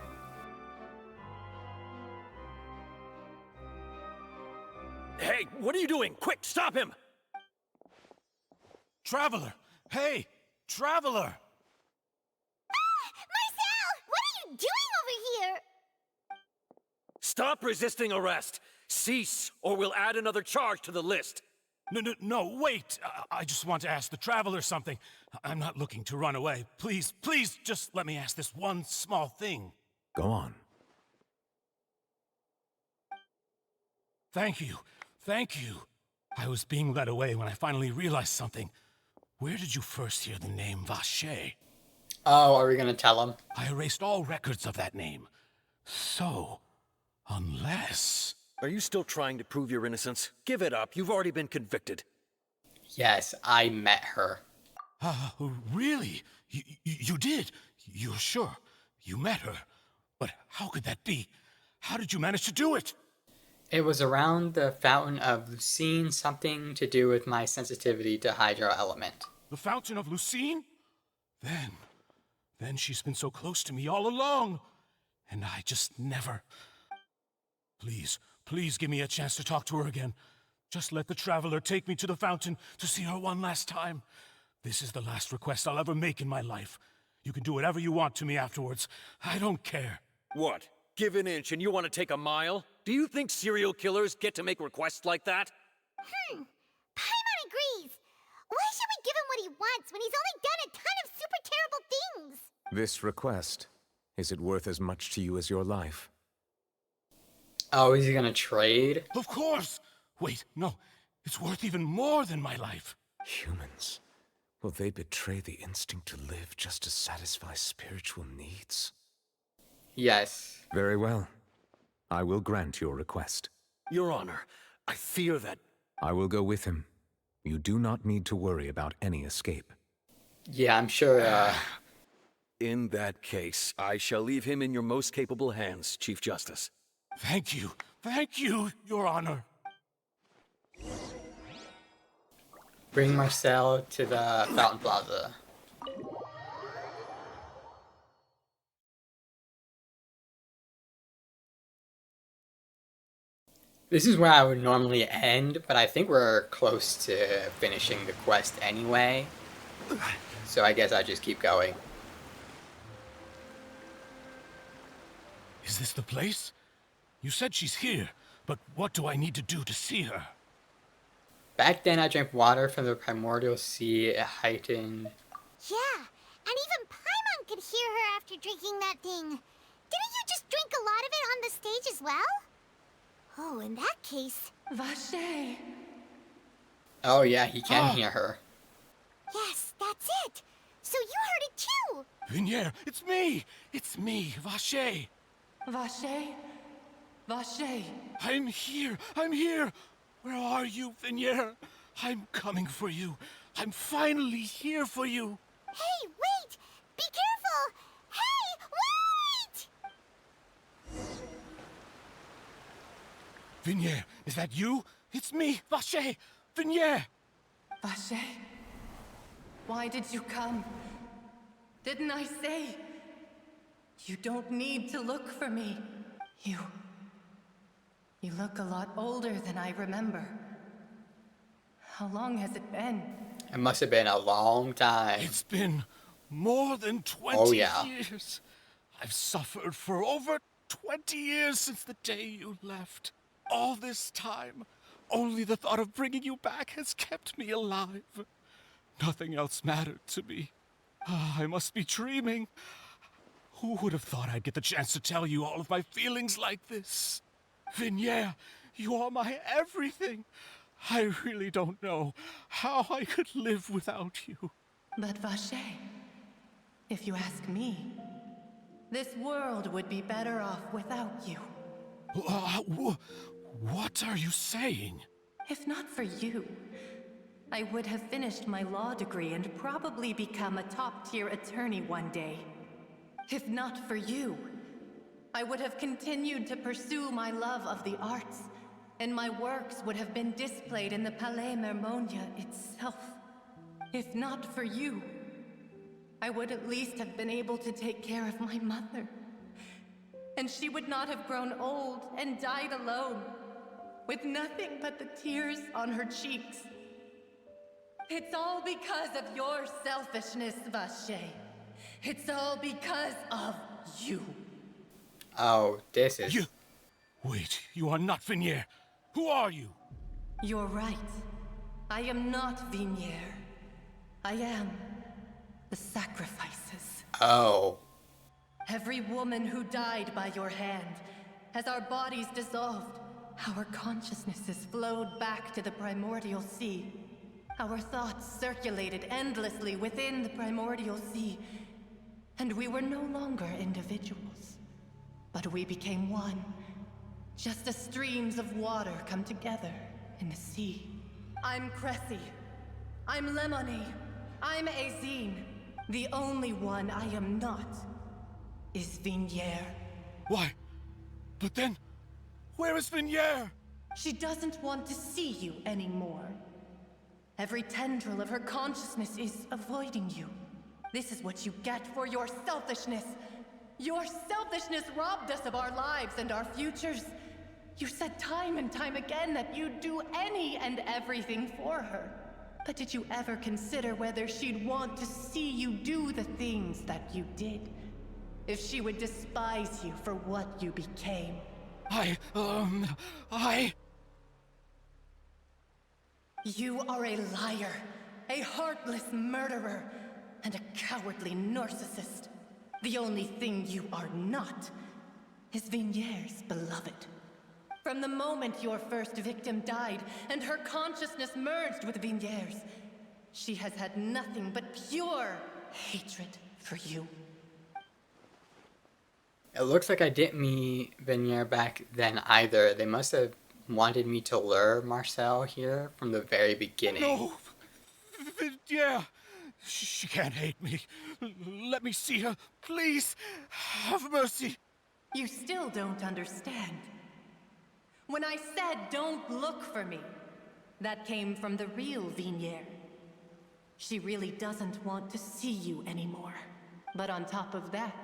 Hey, what are you doing? Quick, stop him! Traveler! Hey! Traveler! Marcel! What are you doing over here? Stop resisting arrest! Cease, or we'll add another charge to the list. No, wait! I just want to ask the Traveler something. I'm not looking to run away. Please, just let me ask this one small thing. Go on. Thank you. I was being led away when I finally realized something. Where did you first hear the name Vacher? Oh, are we gonna tell him? I erased all records of that name. So, unless... Are you still trying to prove your innocence? Give it up. You've already been convicted. Yes, I met her. Really? You did? You're sure? You met her? But how could that be? How did you manage to do it? It was around the Fountain of Lucine, something to do with my sensitivity to hydro element. The Fountain of Lucine? Then she's been so close to me all along. And I just never... Please give me a chance to talk to her again. Just let the Traveler take me to the fountain to see her one last time. This is the last request I'll ever make in my life. You can do whatever you want to me afterwards. I don't care. What? Give an inch and you want to take a mile? Do you think serial killers get to make requests like that? Paimon agrees. Why should we give him what he wants when he's only done a ton of super terrible things? This request, is it worth as much to you as your life? Oh, is he gonna trade? Of course! Wait, no. It's worth even more than my life. Humans. Will they betray the instinct to live just to satisfy spiritual needs? Yes. Very well. I will grant your request. Your Honor, I fear that... I will go with him. You do not need to worry about any escape. Yeah, I'm sure, In that case, I shall leave him in your most capable hands, Chief Justice. Thank you, Your Honor. Bring Marcel to the Fountain Plaza. This is where I would normally end, but I think we're close to finishing the quest anyway. So I guess I'll just keep going. Is this the place? You said she's here, but what do I need to do to see her? Back then I drank water from the primordial sea at heightened... Yeah, and even Paimon could hear her after drinking that thing. Didn't you just drink a lot of it on the stage as well? Oh, in that case... Vacher. Oh yeah, he can hear her. Yes, that's it. So you heard it too. Vignier, it's me! It's me, Vacher. Vacher? Vacher. I'm here! Where are you, Vignier? I'm coming for you. I'm finally here for you. Hey, wait! Be careful! Hey, wait! Vignier, is that you? It's me, Vacher! Vignier! Vacher? Why did you come? Didn't I say? You don't need to look for me. You look a lot older than I remember. How long has it been? It must have been a long time. It's been more than 20 yeah. years. I've suffered for over 20 years since the day you left. All this time, only the thought of bringing you back has kept me alive. Nothing else mattered to me. I must be dreaming. Who would have thought I'd get the chance to tell you all of my feelings like this? Vignier, you are my everything. I really don't know how I could live without you. But Vacher, if you ask me, This world would be better off without you. What are you saying? If not for you, I would have finished my law degree and probably become a top-tier attorney one day. If not for you, I would have continued to pursue my love of the arts, and my works would have been displayed in the Palais Mermonia itself. If not for you, I would at least have been able to take care of my mother. And she would not have grown old and died alone, with nothing but the tears on her cheeks. It's all because of your selfishness, Vache. It's all because of you. Oh, this is... You... Wait, you are not Vignier. Who are you? You're right. I am not Vignier. I am the sacrifices. Oh. Every woman who died by your hand, as our bodies dissolved, our consciousnesses flowed back to the primordial sea. Our thoughts circulated endlessly within the primordial sea, and we were no longer individuals. But we became one, just as streams of water come together in the sea. I'm Cressy. I'm Lemony. I'm Azine. The only one I am not is Vignier. Why? But then, where is Vignier? She doesn't want to see you anymore. Every tendril of her consciousness is avoiding you. This is what you get for your selfishness. Your selfishness robbed us of our lives and our futures. You said time and time again that you'd do any and everything for her. But did you ever consider whether she'd want to see you do the things that you did? If she would despise you for what you became? You are a liar, a heartless murderer, and a cowardly narcissist. The only thing you are not is Vignier's beloved. From the moment your first victim died and her consciousness merged with Vignier's, she has had nothing but pure hatred for you. It looks like I didn't meet Vignier back then either. They must have wanted me to lure Marcel here from the very beginning. No! Vignier! She can't hate me. Let me see her. Please, have mercy. You still don't understand. When I said don't look for me, that came from the real Vignier. She really doesn't want to see you anymore. But on top of that,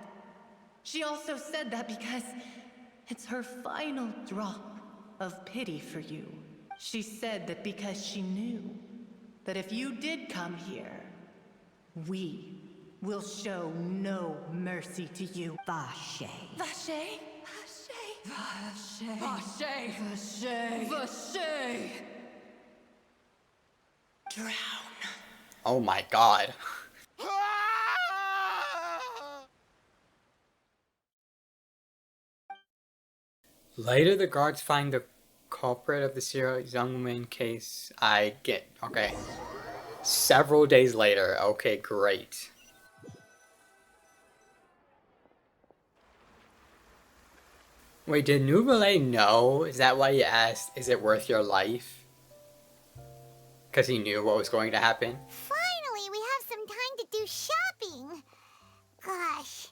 she also said that because it's her final drop of pity for you. She said that because she knew that if you did come here, we will show no mercy to you. Vache. Vache? Vache. Vache. Vache. Vache. Drown. Oh my god. Later, the guards find the culprit of the serial young woman case. Okay. Several days later. Okay, great. Wait, did Nouvelle know? Is that why he asked, is it worth your life? Because he knew what was going to happen? Finally, we have some time to do shopping. Gosh,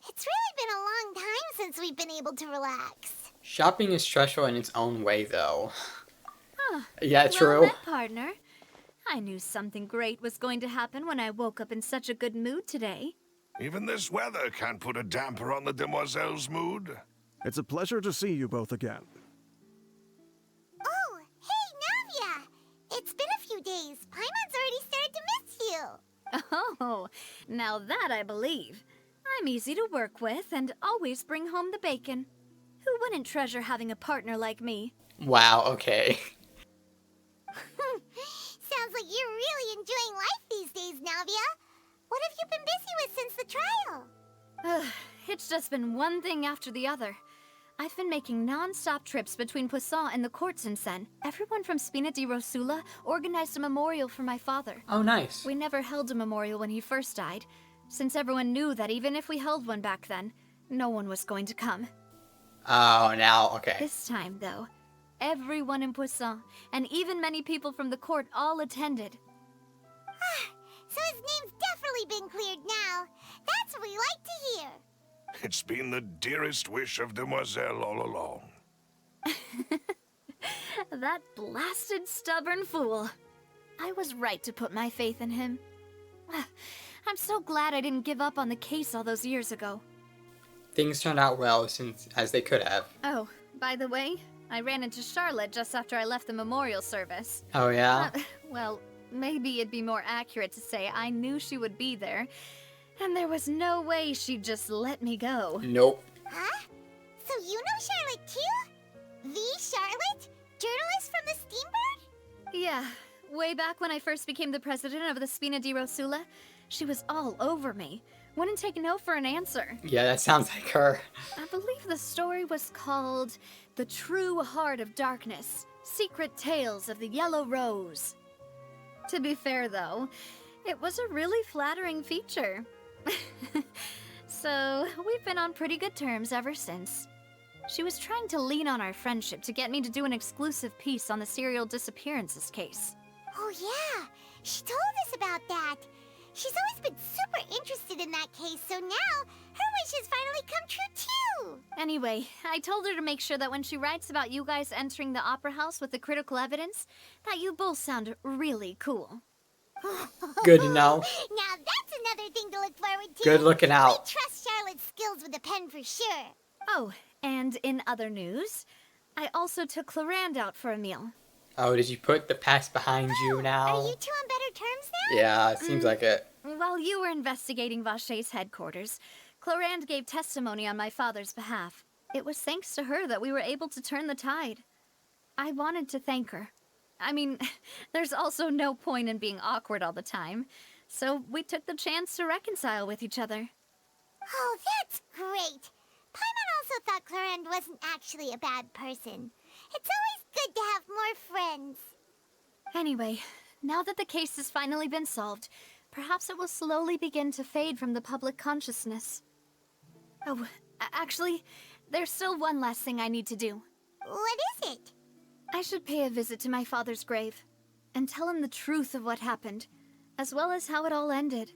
it's really been a long time since we've been able to relax. Shopping is stressful in its own way, though. Huh. Yeah, true. Well met, partner. I knew something great was going to happen when I woke up in such a good mood today. Even this weather can't put a damper on the demoiselle's mood. It's a pleasure to see you both again. Oh, hey, Navia! It's been a few days. Paimon's already started to miss you. Oh, now that I believe. I'm easy to work with and always bring home the bacon. Who wouldn't treasure having a partner like me? Wow, okay. Sounds like you're really enjoying life these days, Navia. What have you been busy with since the trial? It's just been one thing after the other. I've been making non-stop trips between Poisson and the courts in Seine. Everyone from Spina di Rosula organized a memorial for my father. Oh, nice. We never held a memorial when he first died, since everyone knew that even if we held one back then, no one was going to come. Oh, now, okay. This time, though, everyone in Poisson, and even many people from the court, all attended. So his name's definitely been cleared now. That's what we like to hear. It's been the dearest wish of Demoiselle all along. That blasted stubborn fool. I was right to put my faith in him. I'm so glad I didn't give up on the case all those years ago. Things turned out well, as they could have. Oh, by the way, I ran into Charlotte just after I left the memorial service. Oh, yeah? Well, maybe it'd be more accurate to say I knew she would be there, and there was no way she'd just let me go. Nope. Huh? So you know Charlotte too? The Charlotte? Journalist from the Steambird? Yeah, way back when I first became the president of the Spina di Rosula, she was all over me. Wouldn't take no for an answer. Yeah, that sounds like her. I believe the story was called The True Heart of Darkness, Secret Tales of the Yellow Rose. To be fair, though, it was a really flattering feature. So, we've been on pretty good terms ever since. She was trying to lean on our friendship to get me to do an exclusive piece on the serial disappearances case. Oh yeah, she told us about that. She's always been super interested in that case, so now her wishes finally come true too. Anyway, I told her to make sure that when she writes about you guys entering the opera house with the critical evidence, that you both sound really cool. Good to know. Now that's another thing to look forward to. Good looking out. We trust Charlotte's skills with a pen for sure. Oh, and in other news, I also took Clarand out for a meal. Oh, did you put the past behind you now? Are you two on better terms now? Yeah, it seems like it. While you were investigating Vaché's headquarters, Clarand gave testimony on my father's behalf. It was thanks to her that we were able to turn the tide. I wanted to thank her. I mean, there's also no point in being awkward all the time, so we took the chance to reconcile with each other. Oh, that's great. Paimon also thought Clarand wasn't actually a bad person. It's always good to have more friends. Anyway, now that the case has finally been solved, perhaps it will slowly begin to fade from the public consciousness. Oh, actually, there's still one last thing I need to do. What is it? I should pay a visit to my father's grave, and tell him the truth of what happened, as well as how it all ended.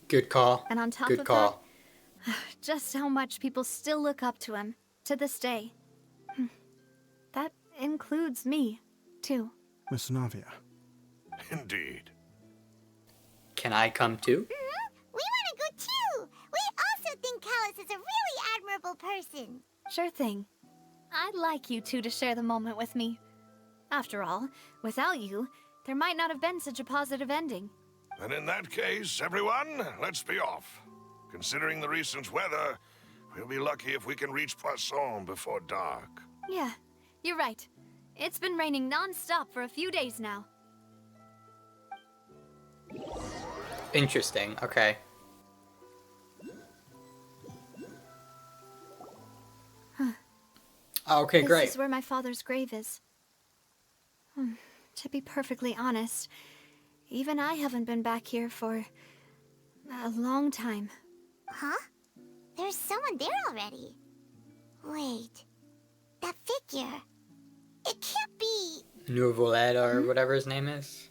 Good call. And on top Good of call. that, just how much people still look up to him, to this day. That includes me, too. Miss Navia. Indeed. Can I come too? We want to go too! We also think Callus is a really admirable person. Sure thing. I'd like you two to share the moment with me. After all, without you, there might not have been such a positive ending. And in that case, everyone, let's be off. Considering the recent weather, we'll be lucky if we can reach Poisson before dark. Yeah, you're right. It's been raining non-stop for a few days now. Interesting, okay. Okay, great. This is where my father's grave is. To be perfectly honest, even I haven't been back here for a long time. Huh? There's someone there already. Wait. That figure. It can't be... Nouvelet or whatever his name is.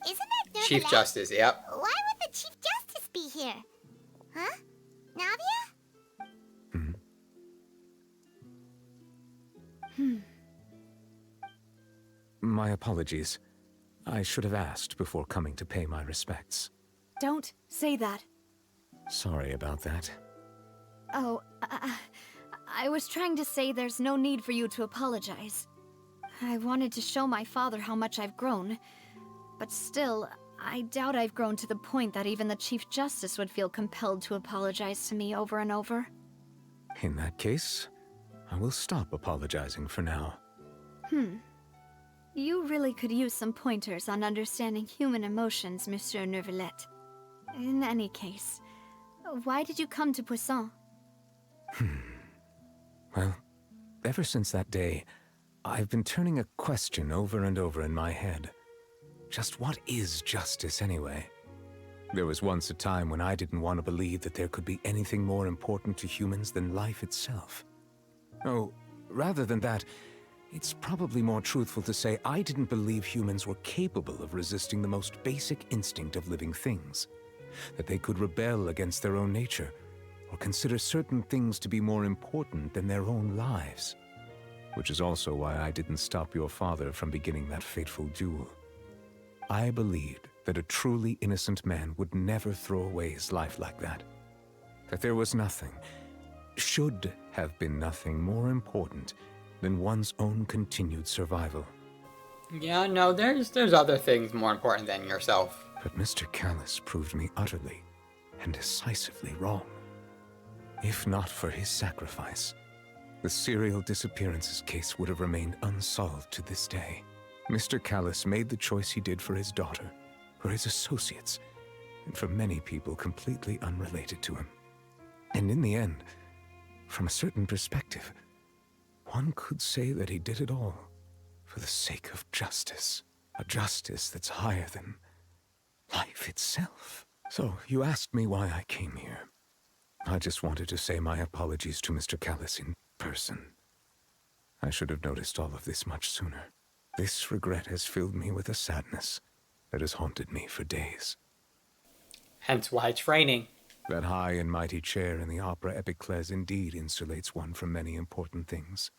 Isn't that Nouvelet? Chief Justice, yep. Why would the Chief Justice be here? Huh? Navia? My apologies. I should have asked before coming to pay my respects. Don't say that. Sorry about that. Oh, I was trying to say there's no need for you to apologize. I wanted to show my father how much I've grown, but still, I doubt I've grown to the point that even the Chief Justice would feel compelled to apologize to me over and over. In that case, I will stop apologizing for now. You really could use some pointers on understanding human emotions, Monsieur Neuvillette. In any case, why did you come to Poisson? Well, ever since that day, I've been turning a question over and over in my head. Just what is justice anyway? There was once a time when I didn't want to believe that there could be anything more important to humans than life itself. Oh, rather than that, it's probably more truthful to say I didn't believe humans were capable of resisting the most basic instinct of living things. That they could rebel against their own nature, or consider certain things to be more important than their own lives. Which is also why I didn't stop your father from beginning that fateful duel. I believed that a truly innocent man would never throw away his life like that. That there was nothing, should have been nothing more important than one's own continued survival. Yeah, no, there's other things more important than yourself. But Mr. Callus proved me utterly and decisively wrong. If not for his sacrifice, the serial disappearances case would have remained unsolved to this day. Mr. Callus made the choice he did for his daughter, for his associates, and for many people completely unrelated to him. And in the end, from a certain perspective, one could say that he did it all for the sake of justice. A justice that's higher than life itself. So, you asked me why I came here. I just wanted to say my apologies to Mr. Callus in person. I should have noticed all of this much sooner. This regret has filled me with a sadness that has haunted me for days. Hence why training. That high and mighty chair in the opera epiclese indeed insulates one from many important things.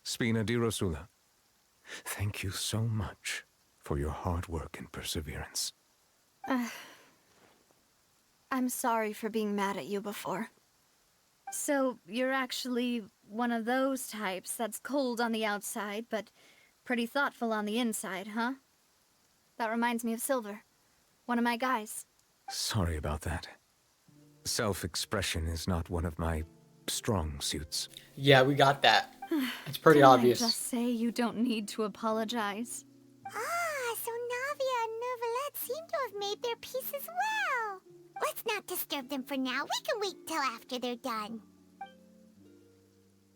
Spina di Rosula, thank you so much for your hard work and perseverance. I'm sorry for being mad at you before. So, you're actually one of those types that's cold on the outside, but pretty thoughtful on the inside, huh? That reminds me of Silver, one of my guys. Sorry about that. Self-expression is not one of my strong suits. Yeah, we got that. It's pretty Didn't obvious. I just say you don't need to apologize? Ah, so Navia and Neuvillette seem to have made their peace as well. Let's not disturb them for now. We can wait till after they're done.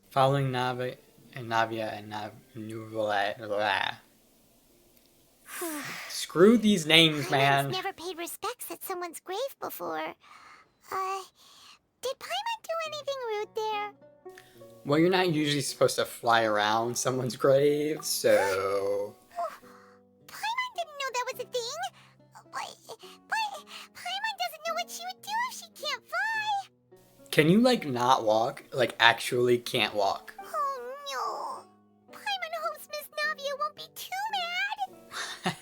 Following Navia and Neuvillette. Screw these names, man. Paimon's never paid respects at someone's grave before. Did Paimon do anything rude there? Well, you're not usually supposed to fly around someone's grave, so... Paimon didn't know that was a thing. But Paimon doesn't know what she would do if she can't fly. Can you, like, not walk? Like, actually can't walk? Oh, no. Paimon hopes Miss Navia won't be too mad.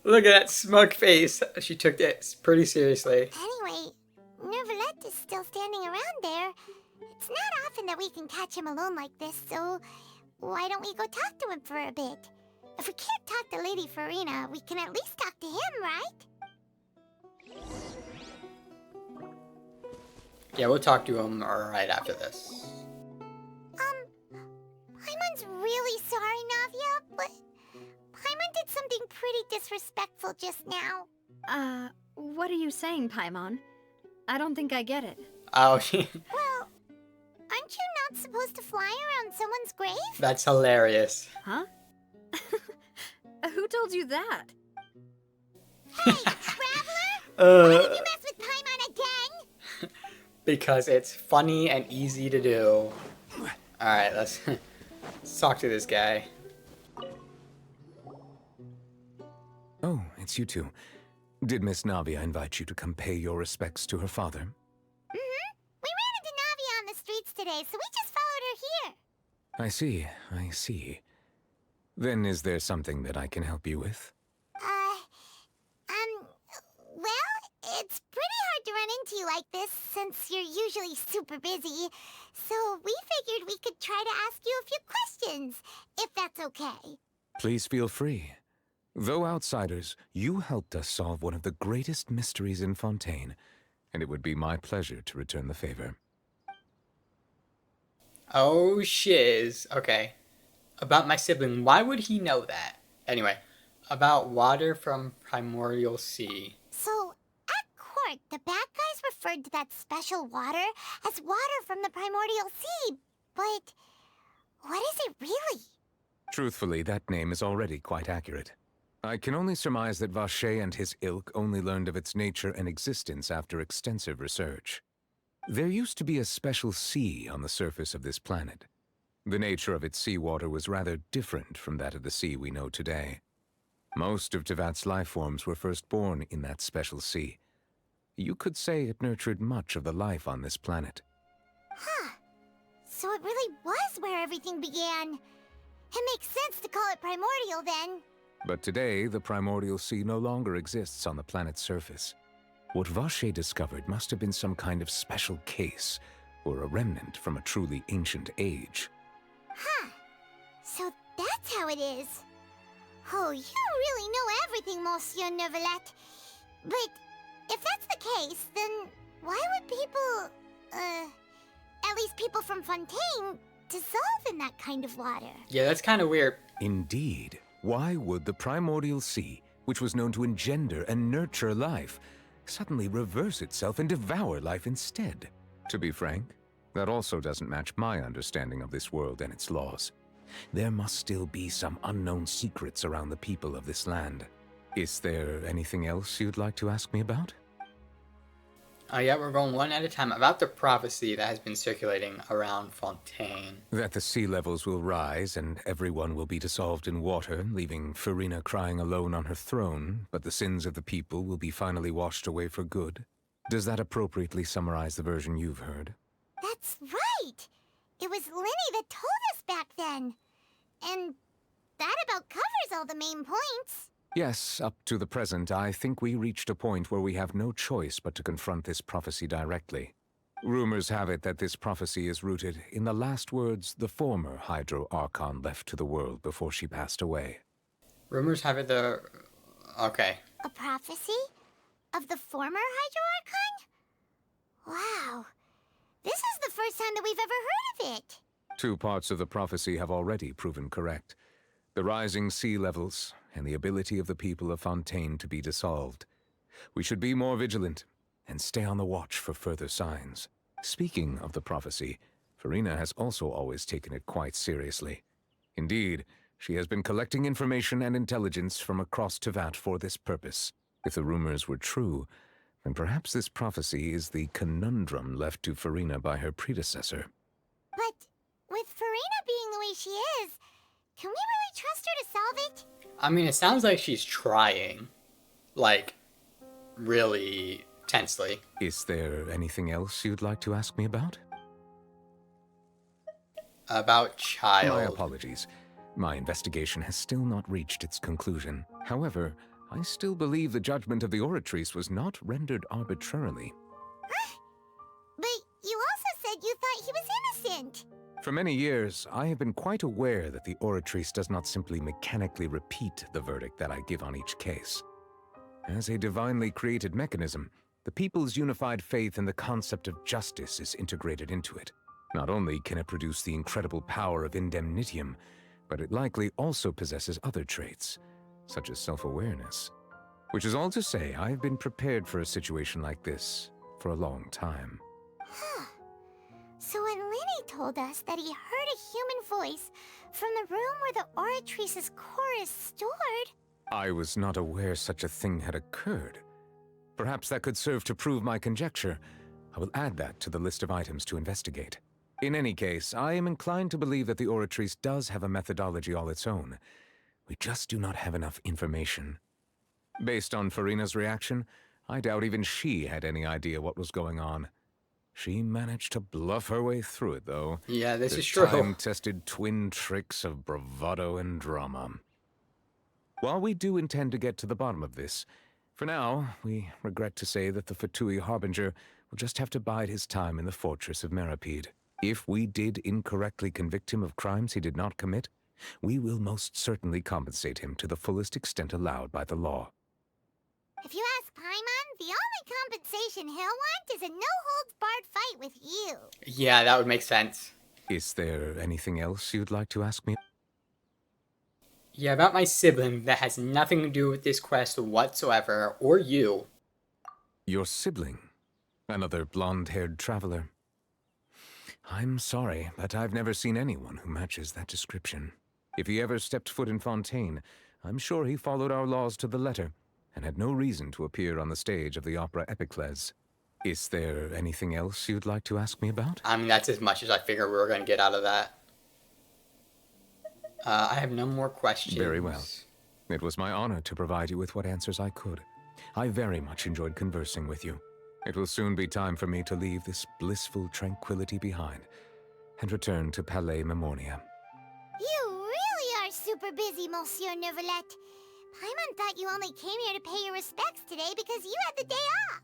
Look at that smug face. She took it pretty seriously. Anyway, Neuvillette is still standing around there. It's not often that we can catch him alone like this, so why don't we go talk to him for a bit? If we can't talk to Lady Farina, we can at least talk to him, right? Yeah, we'll talk to him right after this. Paimon's really sorry, Navia, but Paimon did something pretty disrespectful just now. What are you saying, Paimon? I don't think I get it. Oh, Well, aren't you not supposed to fly around someone's grave? that's hilarious. Huh? Who told you that? Hey, Traveler! Why did you mess with Paimon again? Because it's funny and easy to do. Alright, let's talk to this guy. Oh, it's you two. Did Miss Navia invite you to come pay your respects to her father? We ran into Navia on the streets today, so we just followed her here. I see. Then is there something that I can help you with? Well, it's pretty hard to run into you like this, since you're usually super busy. So we figured we could try to ask you a few questions, if that's okay. Please feel free. Though outsiders, you helped us solve one of the greatest mysteries in Fontaine, and it would be my pleasure to return the favor. Oh, shiz. Okay. About my sibling, why would he know that? Anyway, about water from Primordial Sea. So, at court, the bad guys referred to that special water as water from the Primordial Sea. But what is it really? Truthfully, that name is already quite accurate. I can only surmise that Vacher and his ilk only learned of its nature and existence after extensive research. There used to be a special sea on the surface of this planet. The nature of its seawater was rather different from that of the sea we know today. Most of Tevat's life forms were first born in that special sea. You could say it nurtured much of the life on this planet. Huh. So it really was where everything began. It makes sense to call it primordial then. But today, the primordial sea no longer exists on the planet's surface. What Vacher discovered must have been some kind of special case, or a remnant from a truly ancient age. Huh. So that's how it is. Oh, you really know everything, Monsieur Neuvillette. But if that's the case, then why would people, at least people from Fontaine, dissolve in that kind of water? Yeah, that's kind of weird. Indeed. Why would the primordial sea, which was known to engender and nurture life, suddenly reverse itself and devour life instead? To be frank, that also doesn't match my understanding of this world and its laws. There must still be some unknown secrets around the people of this land. Is there anything else you'd like to ask me about? Yeah, we're going one at a time. About the prophecy that has been circulating around Fontaine. That the sea levels will rise and everyone will be dissolved in water, leaving Furina crying alone on her throne, but the sins of the people will be finally washed away for good. Does that appropriately summarize the version you've heard? That's right! It was Linny that told us back then. And that about covers all the main points. Yes, up to the present, I think we reached a point where we have no choice but to confront this prophecy directly. Rumors have it that this prophecy is rooted in the last words the former Hydro Archon left to the world before she passed away. Rumors have it Okay. A prophecy? Of the former Hydro Archon? Wow. This is the first time that we've ever heard of it. 2 parts of the prophecy have already proven correct. The rising sea levels, and the ability of the people of Fontaine to be dissolved. We should be more vigilant, and stay on the watch for further signs. Speaking of the prophecy, Furina has also always taken it quite seriously. Indeed, she has been collecting information and intelligence from across Tevat for this purpose. If the rumors were true, then perhaps this prophecy is the conundrum left to Furina by her predecessor. But with Furina being the way she is, can we really trust her to solve it? I mean, it sounds like she's trying. Like, really tensely. Is there anything else you'd like to ask me about? About Child. My apologies. My investigation has still not reached its conclusion. However, I still believe the judgment of the Oratrice was not rendered arbitrarily. But you also said you thought he was innocent. For many years, I have been quite aware that the Oratrice does not simply mechanically repeat the verdict that I give on each case. As a divinely created mechanism, the people's unified faith in the concept of justice is integrated into it. Not only can it produce the incredible power of indemnitium, but it likely also possesses other traits, such as self-awareness. Which is all to say, I have been prepared for a situation like this for a long time. Huh. So when Linny told us that he heard a human voice from the room where the Oratrice's core is stored... I was not aware such a thing had occurred. Perhaps that could serve to prove my conjecture. I will add that to the list of items to investigate. In any case, I am inclined to believe that the Oratrice does have a methodology all its own. We just do not have enough information. Based on Furina's reaction, I doubt even she had any idea what was going on. She managed to bluff her way through it, though. Yeah, this The is true. time-tested twin tricks of bravado and drama. While we do intend to get to the bottom of this, for now, we regret to say that the Fatui Harbinger will just have to bide his time in the fortress of Meripede. If we did incorrectly convict him of crimes he did not commit, we will most certainly compensate him to the fullest extent allowed by the law. If you ask Paimon, the only compensation he'll want is a no-holds-barred fight with you. Yeah, that would make sense. Is there anything else you'd like to ask me? Yeah, about my sibling that has nothing to do with this quest whatsoever, or you. Your sibling? Another blonde-haired traveler? I'm sorry, but I've never seen anyone who matches that description. If he ever stepped foot in Fontaine, I'm sure he followed our laws to the letter and had no reason to appear on the stage of the opera Epicles. Is there anything else you'd like to ask me about? I mean, that's as much as I figured we were going to get out of that. I have no more questions. Very well. It was my honor to provide you with what answers I could. I very much enjoyed conversing with you. It will soon be time for me to leave this blissful tranquility behind and return to Palais Memoria. You really are super busy, Monsieur Neuvillette. Paimon thought you only came here to pay your respects today because you had the day off.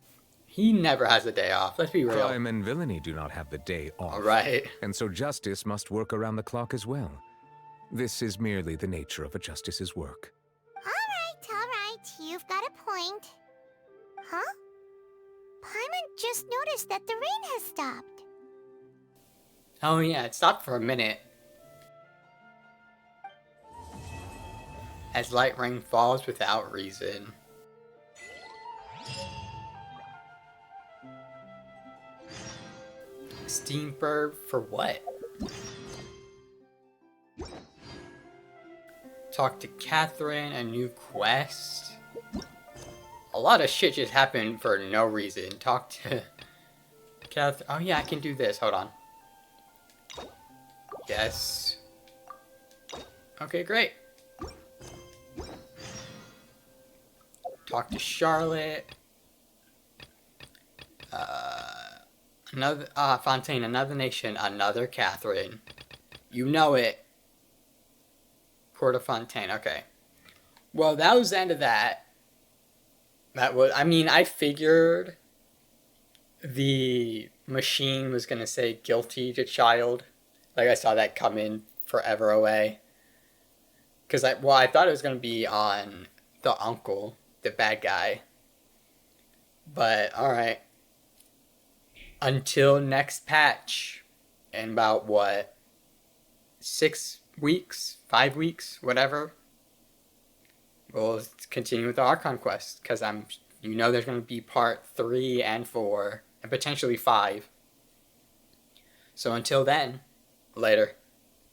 He never has a day off, let's be real. Crime and villainy do not have the day off. All right. And so justice must work around the clock as well. This is merely the nature of a justice's work. All right. You've got a point. Huh? Paimon just noticed that the rain has stopped. Oh yeah, it stopped for a minute. As light rain falls without reason. Steam bird for what? Talk to Catherine, a new quest. A lot of shit just happened for no reason. Talk to Catherine. Oh yeah, I can do this. Hold on. Yes. Okay, great. Talk to Charlotte. Another Fontaine, another nation, another Catherine. You know it. Court of Fontaine. Okay. Well, that was the end of that. That was. I mean, I figured the machine was gonna say guilty to child. Like I saw that coming forever away. Cause I thought it was gonna be on the uncle, the bad guy. But all right. Until next patch, in about what, 6 weeks, 5 weeks, whatever. We'll continue with the Archon quest because there's going to be part 3 and 4 and potentially 5. So until then, later.